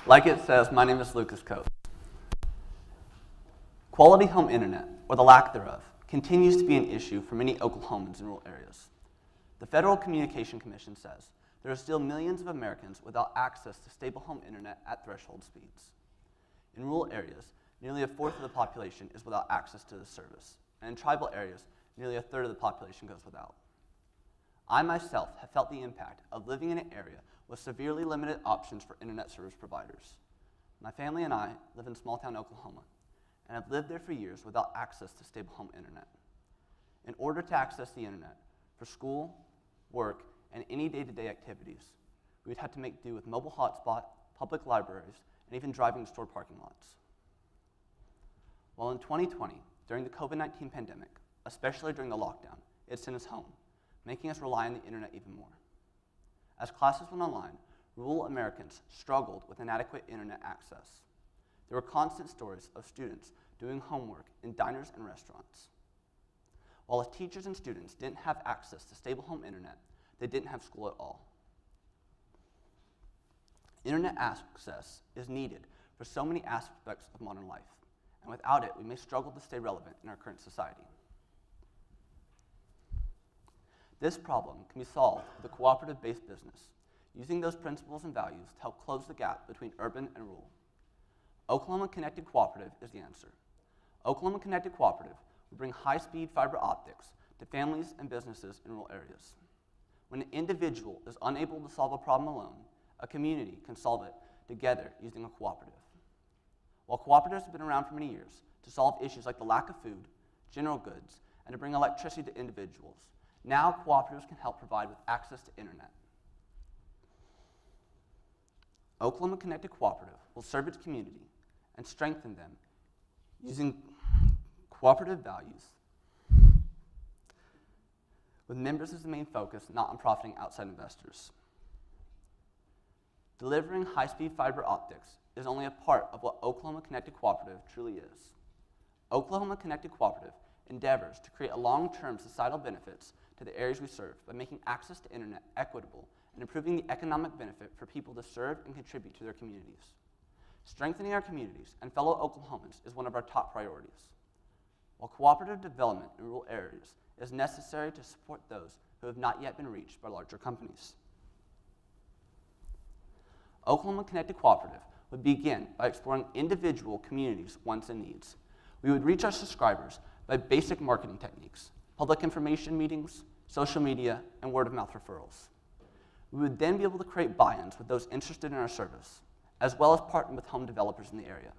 Like it says, my name is Lucas Coates. Quality home internet, or the lack thereof, continues to be an issue for many Oklahomans in rural areas. The Federal Communication Commission says there are still millions of Americans without access to stable home internet at threshold speeds. In rural areas, nearly a fourth of the population is without access to this service, and in tribal areas, nearly a third of the population goes without. I myself have felt the impact of living in an area with severely limited options for internet service providers. My family and I live in small-town Oklahoma, and have lived there for years without access to stable home internet. In order to access the internet for school, work, and any day-to-day activities, we would have to make do with mobile hotspot, public libraries, and even driving to store parking lots. While in 2020, during the COVID-19 pandemic, especially during the lockdown, it sent us home, making us rely on the internet even more. As classes went online, rural Americans struggled with inadequate internet access. There were constant stories of students doing homework in diners and restaurants. While the teachers and students didn't have access to stable home internet, they didn't have school at all. Internet access is needed for so many aspects of modern life, and without it, we may struggle to stay relevant in our current society. This problem can be solved with a cooperative-based business, using those principles and values to help close the gap between urban and rural. Oklahoma Connected Cooperative is the answer. Oklahoma Connected Cooperative will bring high-speed fiber optics to families and businesses in rural areas. When an individual is unable to solve a problem alone, a community can solve it together using a cooperative. While cooperatives have been around for many years to solve issues like the lack of food, general goods, and to bring electricity to individuals, now cooperatives can help provide with access to internet. Oklahoma Connected Cooperative will serve its community and strengthen them using cooperative values with members as the main focus, not on profiting outside investors. Delivering high-speed fiber optics is only a part of what Oklahoma Connected Cooperative truly is. Oklahoma Connected Cooperative endeavors to create a long-term societal benefits to the areas we serve by making access to internet equitable and improving the economic benefit for people to serve and contribute to their communities. Strengthening our communities and fellow Oklahomans is one of our top priorities. While cooperative development in rural areas is necessary to support those who have not yet been reached by larger companies. Oklahoma Connected Cooperative would begin by exploring individual communities' wants and needs. We would reach our subscribers by basic marketing techniques, public information meetings, social media, and word-of-mouth referrals. We would then be able to create buy-ins with those interested in our service, as well as partner with home developers in the area.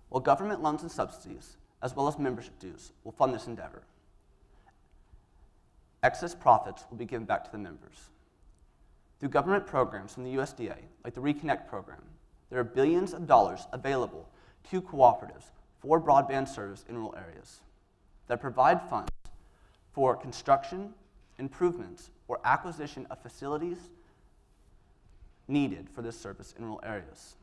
While government loans and subsidies, as well as membership dues, will fund this endeavor, excess profits will be given back to the members. Through government programs from the USDA, like the Reconnect program, there are billions of dollars available to cooperatives for broadband service in rural areas that provide funds for construction, improvements, or acquisition of facilities needed for this service in rural areas.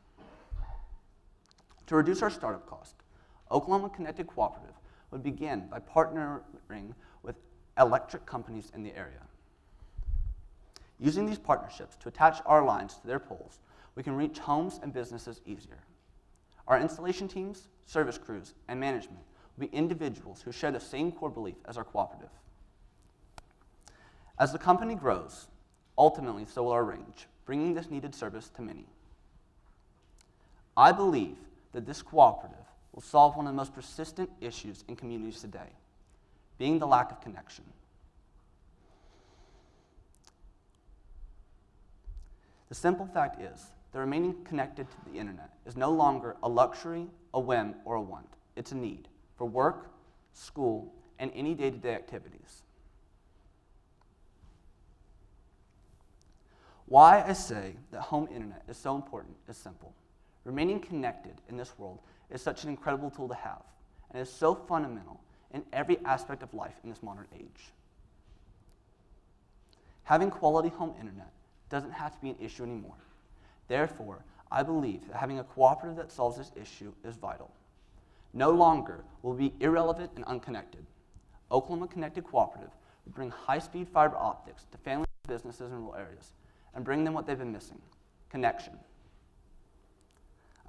To reduce our startup cost, Oklahoma Connected Cooperative would begin by partnering with electric companies in the area. Using these partnerships to attach our lines to their poles, we can reach homes and businesses easier. Our installation teams, service crews, and management will be individuals who share the same core belief as our cooperative. As the company grows, ultimately so will our range, bringing this needed service to many. I believe that this cooperative will solve one of the most persistent issues in communities today, being the lack of connection. The simple fact is that remaining connected to the internet is no longer a luxury, a whim, or a want. It's a need for work, school, and any day-to-day activities. Why I say that home internet is so important is simple. Remaining connected in this world is such an incredible tool to have, and is so fundamental in every aspect of life in this modern age. Having quality home internet doesn't have to be an issue anymore. Therefore, I believe that having a cooperative that solves this issue is vital. No longer will we be irrelevant and unconnected. Oklahoma Connected Cooperative will bring high-speed fiber optics to families and businesses in rural areas and bring them what they've been missing, connection.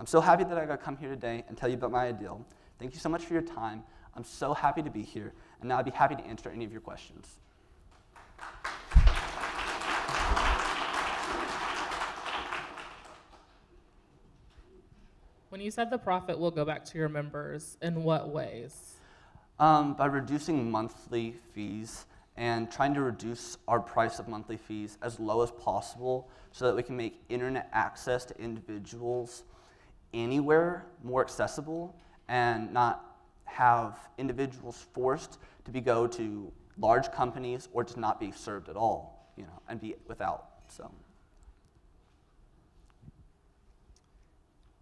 I'm so happy that I got to come here today and tell you about my ideal. Thank you so much for your time. I'm so happy to be here, and now I'd be happy to answer any of your questions. When you said the profit will go back to your members, in what ways? By reducing monthly fees and trying to reduce our price of monthly fees as low as possible so that we can make internet access to individuals anywhere more accessible and not have individuals forced to go to large companies or to not be served at all, and be without. So.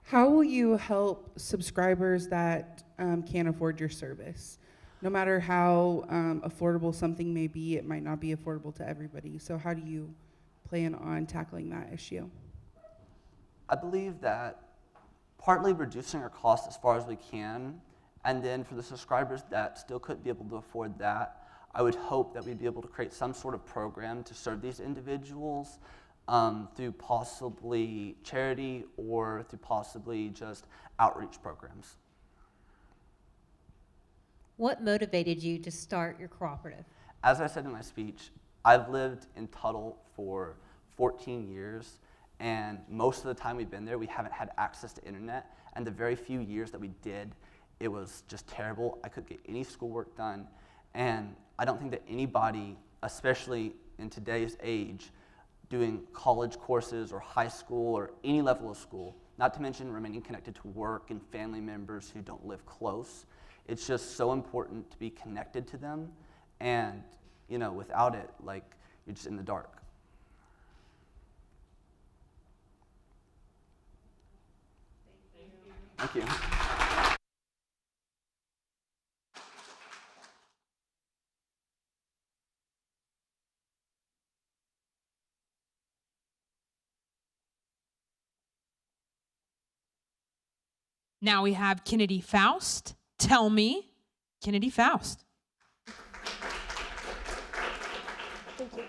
How will you help subscribers that can't afford your service? No matter how affordable something may be, it might not be affordable to everybody. So how do you plan on tackling that issue? I believe that partly reducing our costs as far as we can, and then for the subscribers that still couldn't be able to afford that, I would hope that we'd be able to create some sort of program to serve these individuals through possibly charity or through possibly just outreach programs. What motivated you to start your cooperative? As I said in my speech, I've lived in Tuttle for 14 years, And most of the time we've been there, we haven't had access to internet. And the very few years that we did, it was just terrible. I couldn't get any schoolwork done. And I don't think that anybody, especially in today's age, doing college courses or high school or any level of school, not to mention remaining connected to work and family members who don't live close, it's just so important to be connected to them. And, you know, without it, like, you're just in the dark. Thank you. Now we have Kennedy Faust. Tell me, Kennedy Faust. Thank you.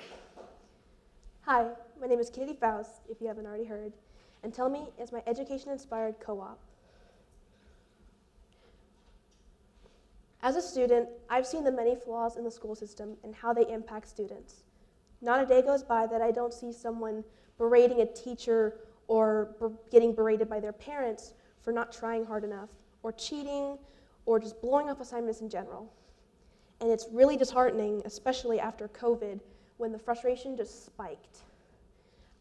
Hi, my name is Kennedy Faust, if you haven't already heard, and Tell Me is my education-inspired co-op. As a student, I've seen the many flaws in the school system and how they impact students. Not a day goes by that I don't see someone berating a teacher or getting berated by their parents for not trying hard enough, or cheating, or just blowing up assignments in general. And it's really disheartening, especially after COVID, when the frustration just spiked.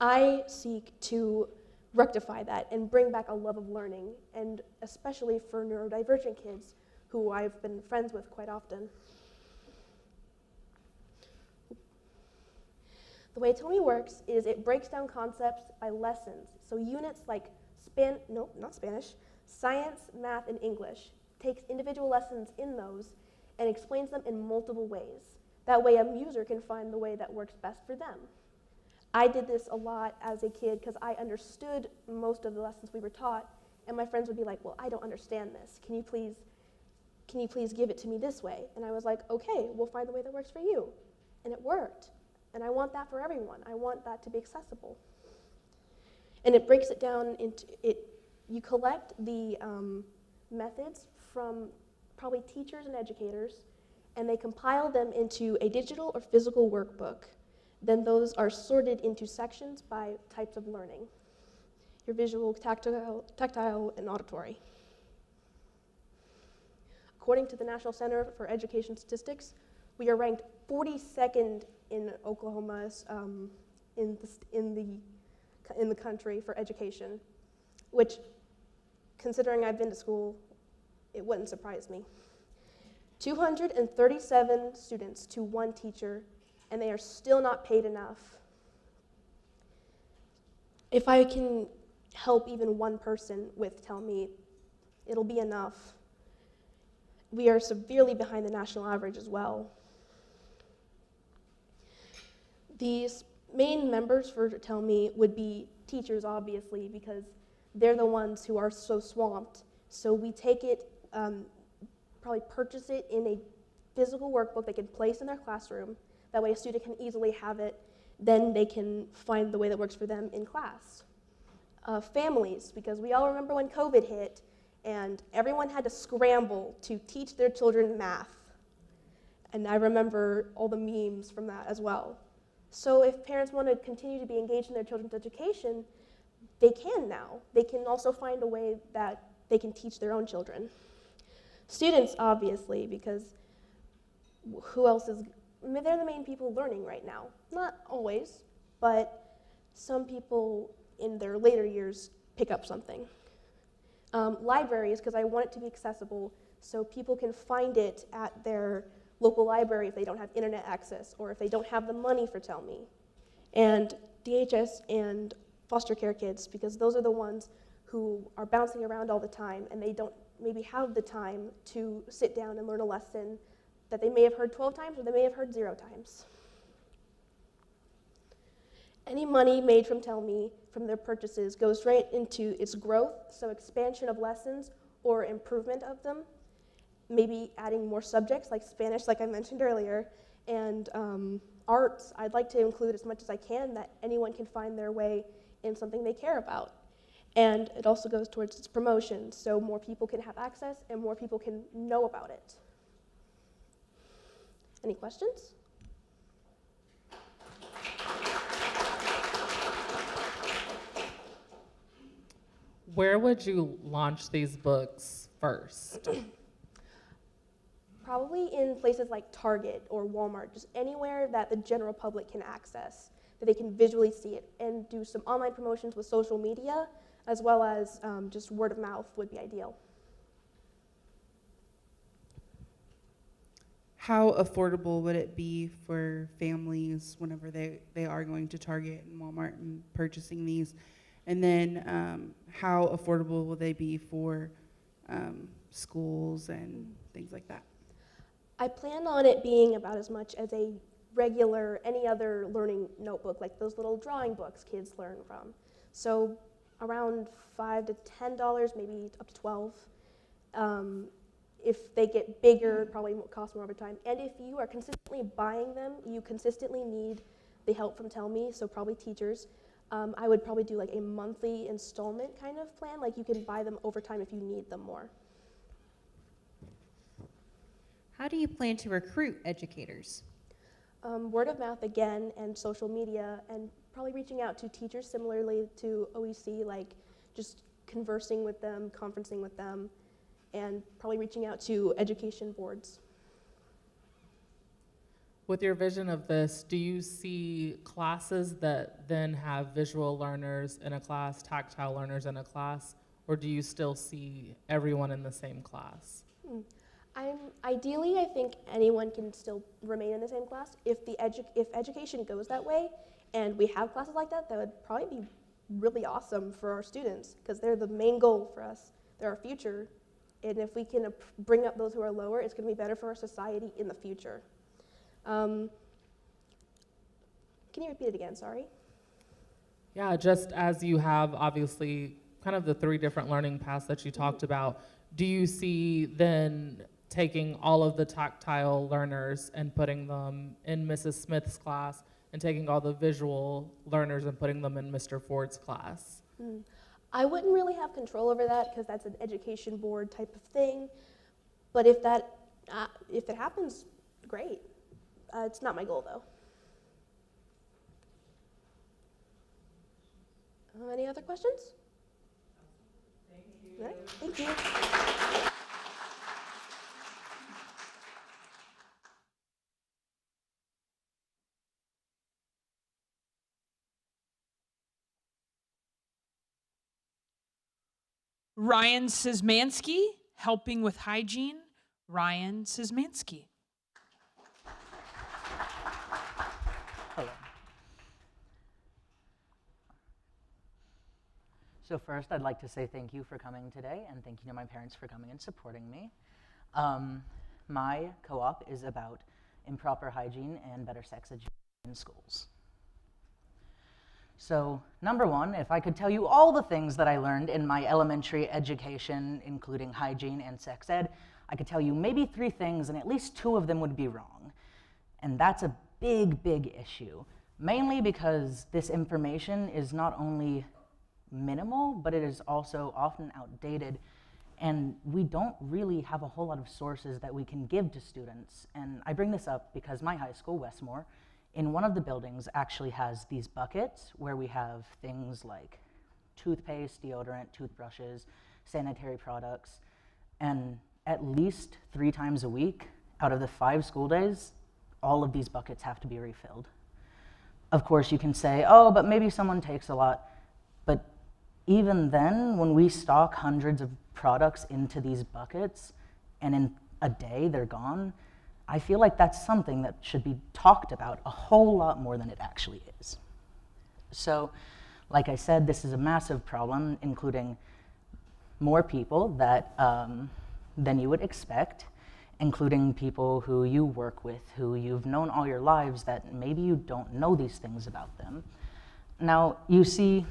I seek to rectify that and bring back a love of learning, and especially for neurodivergent kids, who I've been friends with quite often. The way Tell Me works is it breaks down concepts by lessons. So units like science, math, and English, takes individual lessons in those and explains them in multiple ways. That way a user can find the way that works best for them. I did this a lot as a kid because I understood most of the lessons we were taught, and my friends would be like, well, I don't understand this. Can you please give it to me this way? And I was like, okay, we'll find the way that works for you. And it worked. And I want that for everyone. I want that to be accessible. And it breaks it down into you collect the methods from probably teachers and educators, and they compile them into a digital or physical workbook. Then those are sorted into sections by types of learning: your visual, tactile, and auditory. According to the National Center for Education Statistics, we are ranked 42nd in Oklahoma's in the country for education, which, considering I've been to school, it wouldn't surprise me. 237 students to one teacher, and they are still not paid enough. If I can help even one person with Tell Me, it'll be enough. We are severely behind the national average as well. These main members for Tell Me would be teachers, obviously, because they're the ones who are so swamped. So we take it, probably purchase it in a physical workbook they can place in their classroom. That way a student can easily have it. Then they can find the way that works for them in class. Families, because we all remember when COVID hit and everyone had to scramble to teach their children math. And I remember all the memes from that as well. So if parents want to continue to be engaged in their children's education, they can now. They can also find a way that they can teach their own children. Students, obviously, because who else is, they're the main people learning right now. Not always, but some people in their later years pick up something. Libraries, because I want it to be accessible so people can find it at their local library if they don't have internet access or if they don't have the money for Tell Me. And DHS and foster care kids, because those are the ones who are bouncing around all the time and they don't maybe have the time to sit down and learn a lesson that they may have heard 12 times or they may have heard 0 times. Any money made from Tell Me, from their purchases, goes right into its growth, so expansion of lessons or improvement of them, maybe adding more subjects like Spanish, like I mentioned earlier, and arts. I'd like to include as much as I can that anyone can find their way in something they care about. And it also goes towards its promotion, so more people can have access and more people can know about it. Any questions? Where would you launch these books first? Probably in places like Target or Walmart, just anywhere that the general public can access, that they can visually see it, and do some online promotions with social media, as well as just word of mouth would be ideal. How affordable would it be for families whenever they are going to Target and Walmart and purchasing these? And then how affordable will they be for schools and things like that? I plan on it being about as much as a regular, any other learning notebook, like those little drawing books kids learn from. So around $5 to $10, maybe up to 12. If they get bigger, probably cost more over time. And if you are consistently buying them, you consistently need the help from Tell Me, so probably teachers. I would probably do like a monthly installment kind of plan, like you can buy them over time if you need them more. How do you plan to recruit educators? Word of mouth again, and social media, and probably reaching out to teachers similarly to OEC, like just conversing with them, conferencing with them, and probably reaching out to education boards. With your vision of this, do you see classes that then have visual learners in a class, tactile learners in a class, or do you still see everyone in the same class? Ideally, I think anyone can still remain in the same class. If education goes that way, and we have classes like that, that would probably be really awesome for our students, because they're the main goal for us. They're our future, and if we can bring up those who are lower, it's going to be better for our society in the future. Can you repeat it again? Sorry. Yeah, just as you have obviously kind of the 3 different learning paths that you talked about, do you see then taking all of the tactile learners and putting them in Mrs. Smith's class, and taking all the visual learners and putting them in Mr. Ford's class? I wouldn't really have control over that because that's an education board type of thing. But if it happens, great. It's not my goal though. Any other questions? Thank you. All right, thank you. Ryan Szymanski, helping with hygiene. Ryan Szymanski. Hello. So first, I'd like to say thank you for coming today, and thank you to my parents for coming and supporting me. My co-op is about improper hygiene and better sex education in schools. So, number one, if I could tell you all the things that I learned in my elementary education, including hygiene and sex ed, I could tell you maybe 3 things, and at least 2 of them would be wrong. And that's a big, big issue, mainly because this information is not only minimal, but it is also often outdated, and we don't really have a whole lot of sources that we can give to students. And I bring this up because my high school, Westmore, in one of the buildings actually has these buckets where we have things like toothpaste, deodorant, toothbrushes, sanitary products, and at least 3 times a week out of the 5 school days, all of these buckets have to be refilled. Of course, you can say, oh, but maybe someone takes a lot. But even then, when we stock hundreds of products into these buckets, and in a day they're gone, I feel like that's something that should be talked about a whole lot more than it actually is. So, like I said, this is a massive problem, including more people than you would expect, including people who you work with, who you've known all your lives, that maybe you don't know these things about them. Now, you see,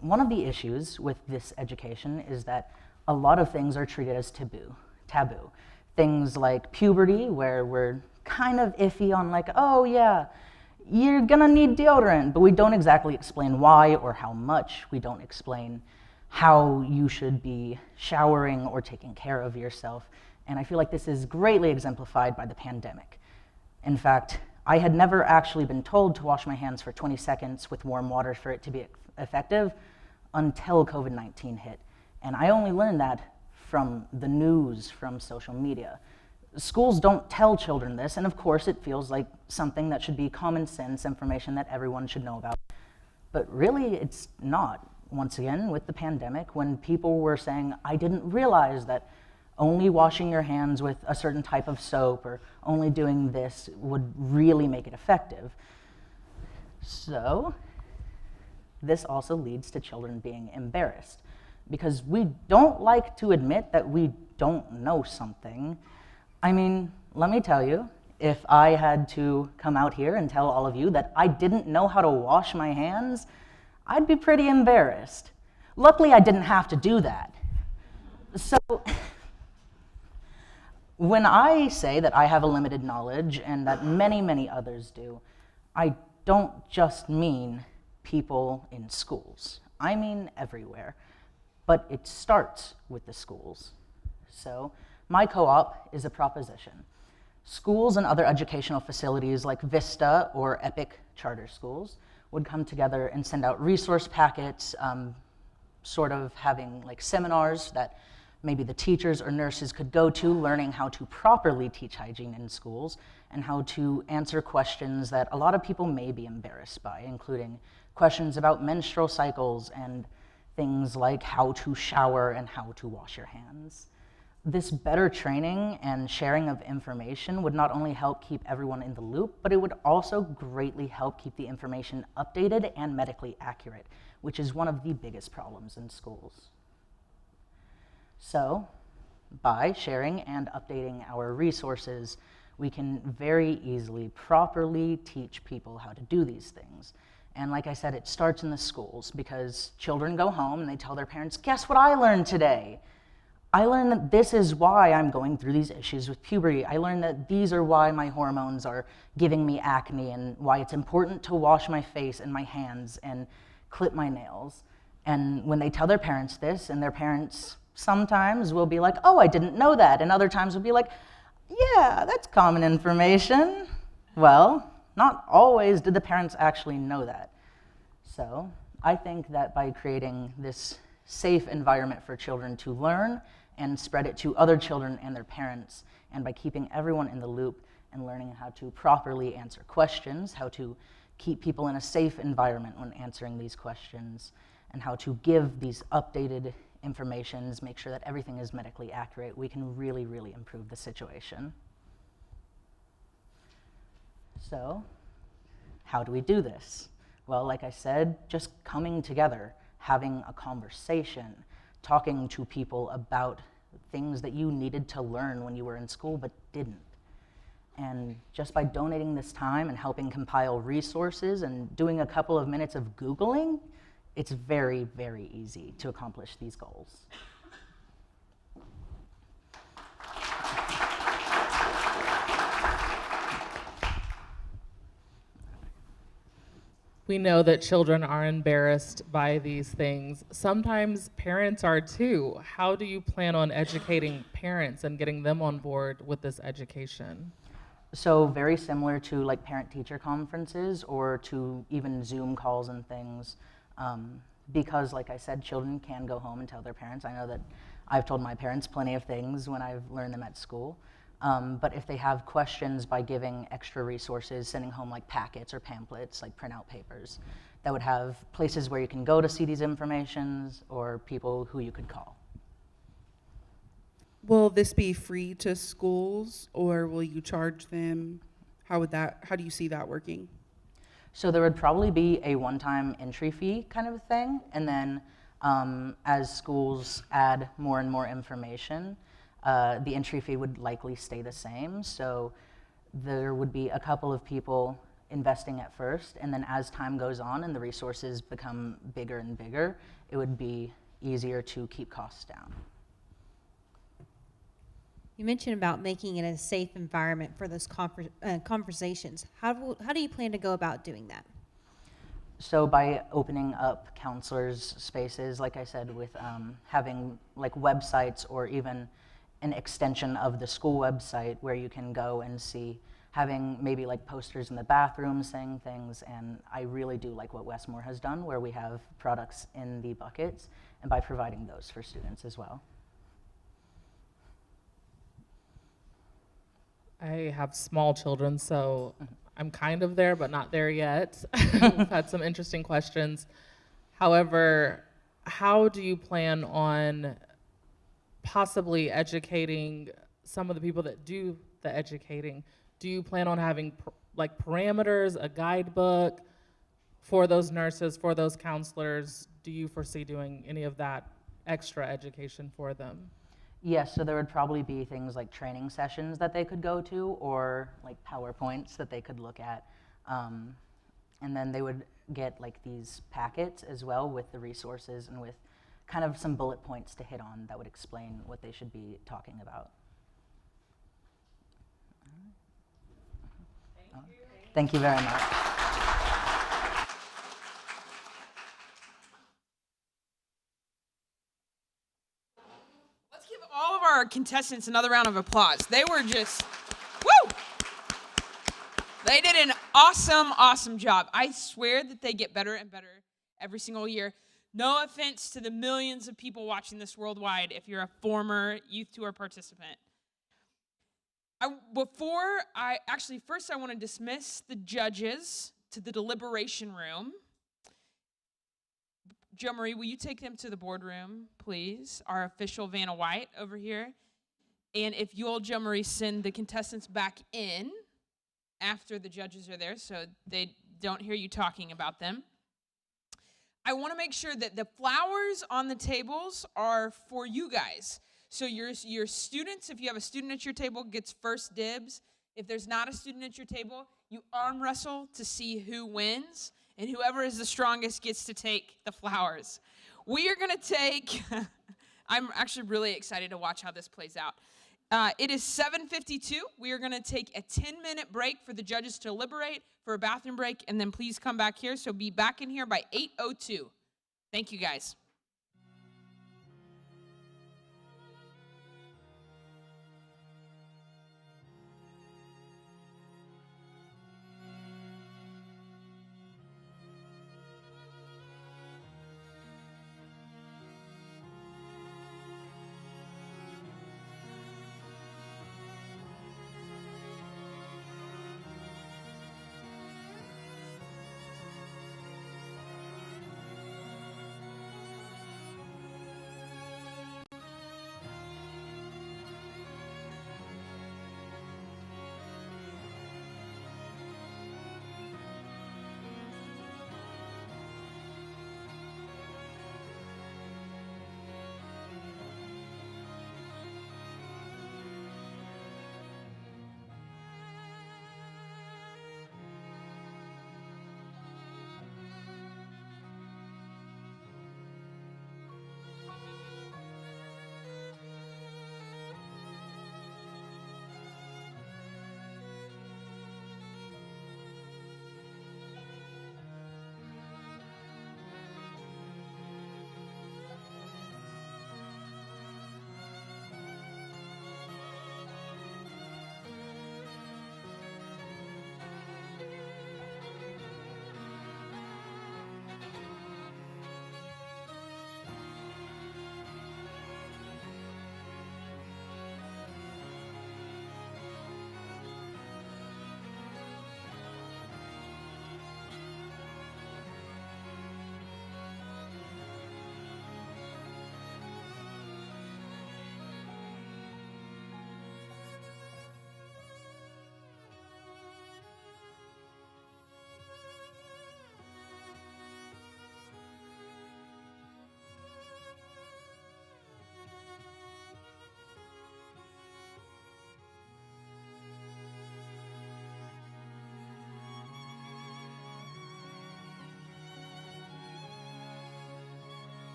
one of the issues with this education is that a lot of things are treated as taboo. Things like puberty, where we're kind of iffy on like, oh yeah, you're gonna need deodorant, but we don't exactly explain why or how much. We don't explain how you should be showering or taking care of yourself. And I feel like this is greatly exemplified by the pandemic. In fact, I had never actually been told to wash my hands for 20 seconds with warm water for it to be effective until COVID-19 hit. And I only learned that from the news, from social media. Schools don't tell children this, and of course it feels like something that should be common sense information that everyone should know about. But really, it's not. Once again, with the pandemic, when people were saying, I didn't realize that only washing your hands with a certain type of soap or only doing this would really make it effective. So, this also leads to children being embarrassed, because we don't like to admit that we don't know something. I mean, let me tell you, if I had to come out here and tell all of you that I didn't know how to wash my hands, I'd be pretty embarrassed. Luckily, I didn't have to do that. So, when I say that I have a limited knowledge and that many, many others do, I don't just mean people in schools. I mean everywhere. But it starts with the schools. So, my co-op is a proposition. Schools and other educational facilities like Vista or EPIC charter schools would come together and send out resource packets, sort of having like seminars that maybe the teachers or nurses could go to, learning how to properly teach hygiene in schools and how to answer questions that a lot of people may be embarrassed by, including questions about menstrual cycles and things like how to shower and how to wash your hands. This better training and sharing of information would not only help keep everyone in the loop, but it would also greatly help keep the information updated and medically accurate, which is one of the biggest problems in schools. So, by sharing and updating our resources, we can very easily, properly teach people how to do these things. And like I said, it starts in the schools, because children go home and they tell their parents, guess what I learned today? I learned that this is why I'm going through these issues with puberty. I learned that these are why my hormones are giving me acne and why it's important to wash my face and my hands and clip my nails. And when they tell their parents this, and their parents sometimes will be like, oh, I didn't know that, and other times will be like, yeah, that's common information. Well, not always did the parents actually know that. So I think that by creating this safe environment for children to learn and spread it to other children and their parents, and by keeping everyone in the loop and learning how to properly answer questions, how to keep people in a safe environment when answering these questions, and how to give these updated informations, make sure that everything is medically accurate, we can really, really improve the situation. So, how do we do this? Well, like I said, just coming together, having a conversation, talking to people about things that you needed to learn when you were in school but didn't. And just by donating this time and helping compile resources and doing a couple of minutes of Googling, it's very, very easy to accomplish these goals. We know that children are embarrassed by these things. Sometimes parents are too. How do you plan on educating parents and getting them on board with this education? So very similar to like parent-teacher conferences or to even Zoom calls and things, because like I said, children can go home and tell their parents. I know that I've told my parents plenty of things when I've learned them at school. But if they have questions, by giving extra resources, sending home like packets or pamphlets, like printout papers, that would have places where you can go to see these informations or people who you could call. Will this be free to schools, or will you charge them? How do you see that working? So there would probably be a one-time entry fee kind of thing, and then as schools add more and more information, the entry fee would likely stay the same. So there would be a couple of people investing at first, and then as time goes on and the resources become bigger and bigger, it would be easier to keep costs down. You mentioned about making it a safe environment for those conversations. How do you plan to go about doing that? So by opening up counselors' spaces, like I said, with having like websites or even an extension of the school website where you can go and see having maybe like posters in the bathroom saying things, and I really do like what Westmore has done, where we have products in the buckets, and by providing those for students as well. I have small children, so I'm kind of there, but not there yet. We've had some interesting questions. However, how do you plan on possibly educating some of the people that do the educating? Do you plan on having like parameters, a guidebook for those nurses, for those counselors? Do you foresee doing any of that extra education for them? Yes, so there would probably be things like training sessions that they could go to, or like PowerPoints that they could look at. And then they would get like these packets as well with the resources and with kind of some bullet points to hit on that would explain what they should be talking about. Thank you very much. Let's give all of our contestants another round of applause. They were just, woo! They did an awesome, awesome job. I swear that they get better and better every single year. No offense to the millions of people watching this worldwide if you're a former youth tour participant. First I want to dismiss the judges to the deliberation room. Jo Marie, will you take them to the boardroom, please? Our official Vanna White over here. And if you'll, Jo Marie, send the contestants back in after the judges are there so they don't hear you talking about them. I want to make sure that the flowers on the tables are for you guys. So your students, if you have a student at your table, gets first dibs. If there's not a student at your table, you arm wrestle to see who wins, and whoever is the strongest gets to take the flowers. We are going to take, I'm actually really excited to watch how this plays out. It is 7:52. We are going to take a 10-minute break for the judges to deliberate, for a bathroom break, and then please come back here. So be back in here by 8:02. Thank you, guys.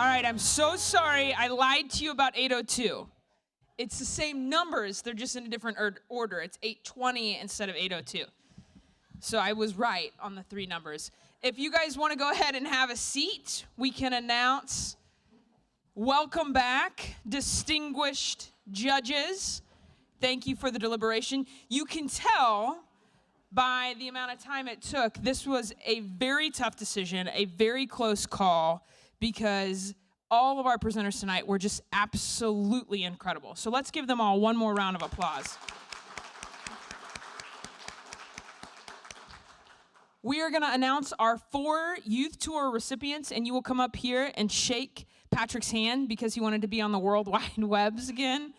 All right, I'm so sorry. I lied to you about 802. It's the same numbers. They're just in a different order. It's 820 instead of 802. So I was right on the 3 numbers. If you guys want to go ahead and have a seat, we can announce welcome back, distinguished judges. Thank you for the deliberation. You can tell by the amount of time it took, this was a very tough decision, a very close call, because all of our presenters tonight were just absolutely incredible. So let's give them all one more round of applause. We are going to announce our 4 youth tour recipients, and you will come up here and shake Patrick's hand because he wanted to be on the World Wide Webs again.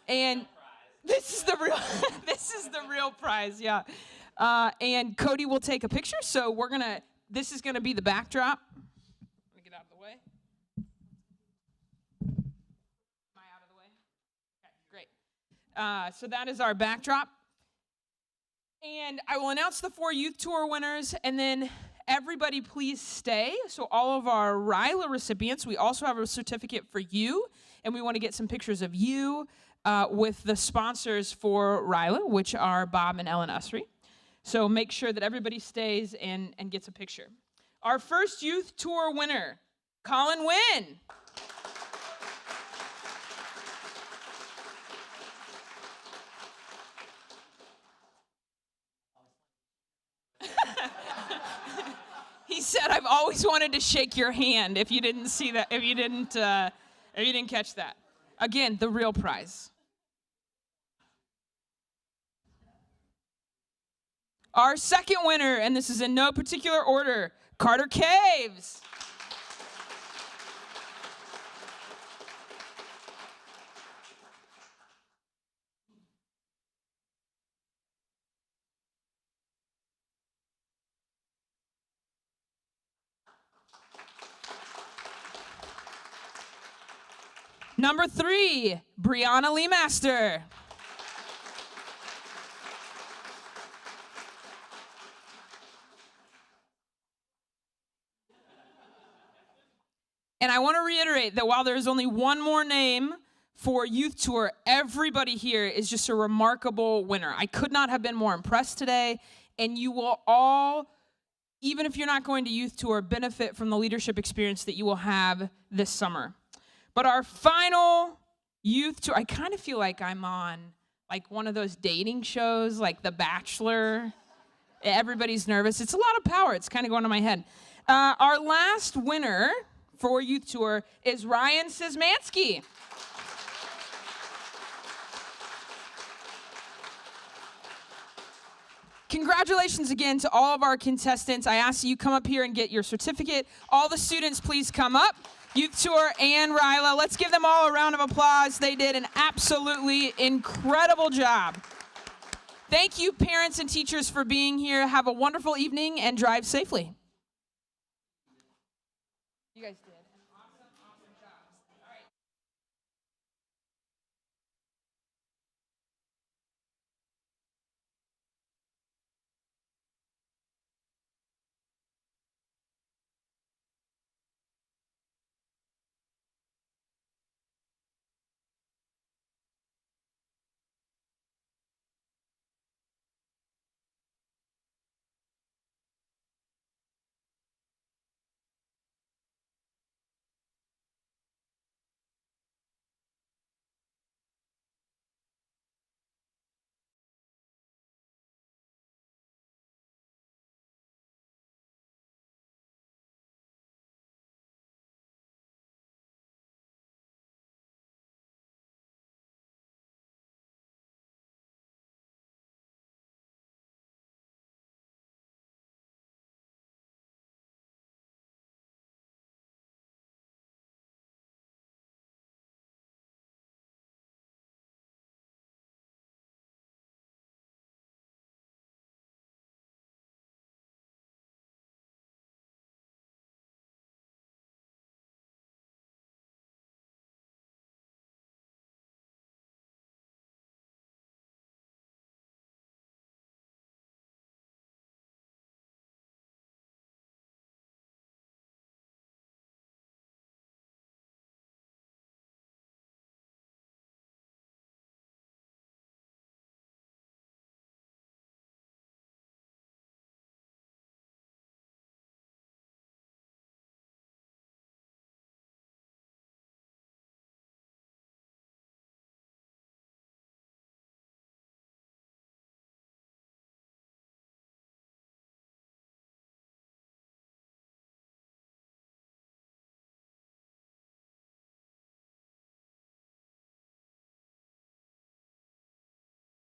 And this is the real prize, yeah. And Cody will take a picture, so this is gonna be the backdrop. Let me get out of the way. Am I out of the way? Okay, great. So that is our backdrop. And I will announce the 4 youth tour winners, and then everybody please stay. So all of our RILA recipients, we also have a certificate for you, and we want to get some pictures of you with the sponsors for RILA, which are Bob and Ellen Usry. So make sure that everybody stays and gets a picture. Our first youth tour winner, Colin Wynn. He said, "I've always wanted to shake your hand." If you didn't see that, if you didn't catch that, again, the real prize. Our second winner, and this is in no particular order, Carter Caves. Number 3, Brianna Lee Master. And I want to reiterate that while there's only one more name for Youth Tour, everybody here is just a remarkable winner. I could not have been more impressed today, and you will all, even if you're not going to Youth Tour, benefit from the leadership experience that you will have this summer. But our final Youth Tour, I kind of feel like I'm on like one of those dating shows, like The Bachelor. Everybody's nervous. It's a lot of power. It's kind of going to my head. Our last winner for Youth Tour is Ryan Szymanski. Congratulations again to all of our contestants. I ask that you come up here and get your certificate. All the students, please come up. Youth Tour and RILA. Let's give them all a round of applause. They did an absolutely incredible job. Thank you, parents and teachers, for being here. Have a wonderful evening and drive safely. You guys did.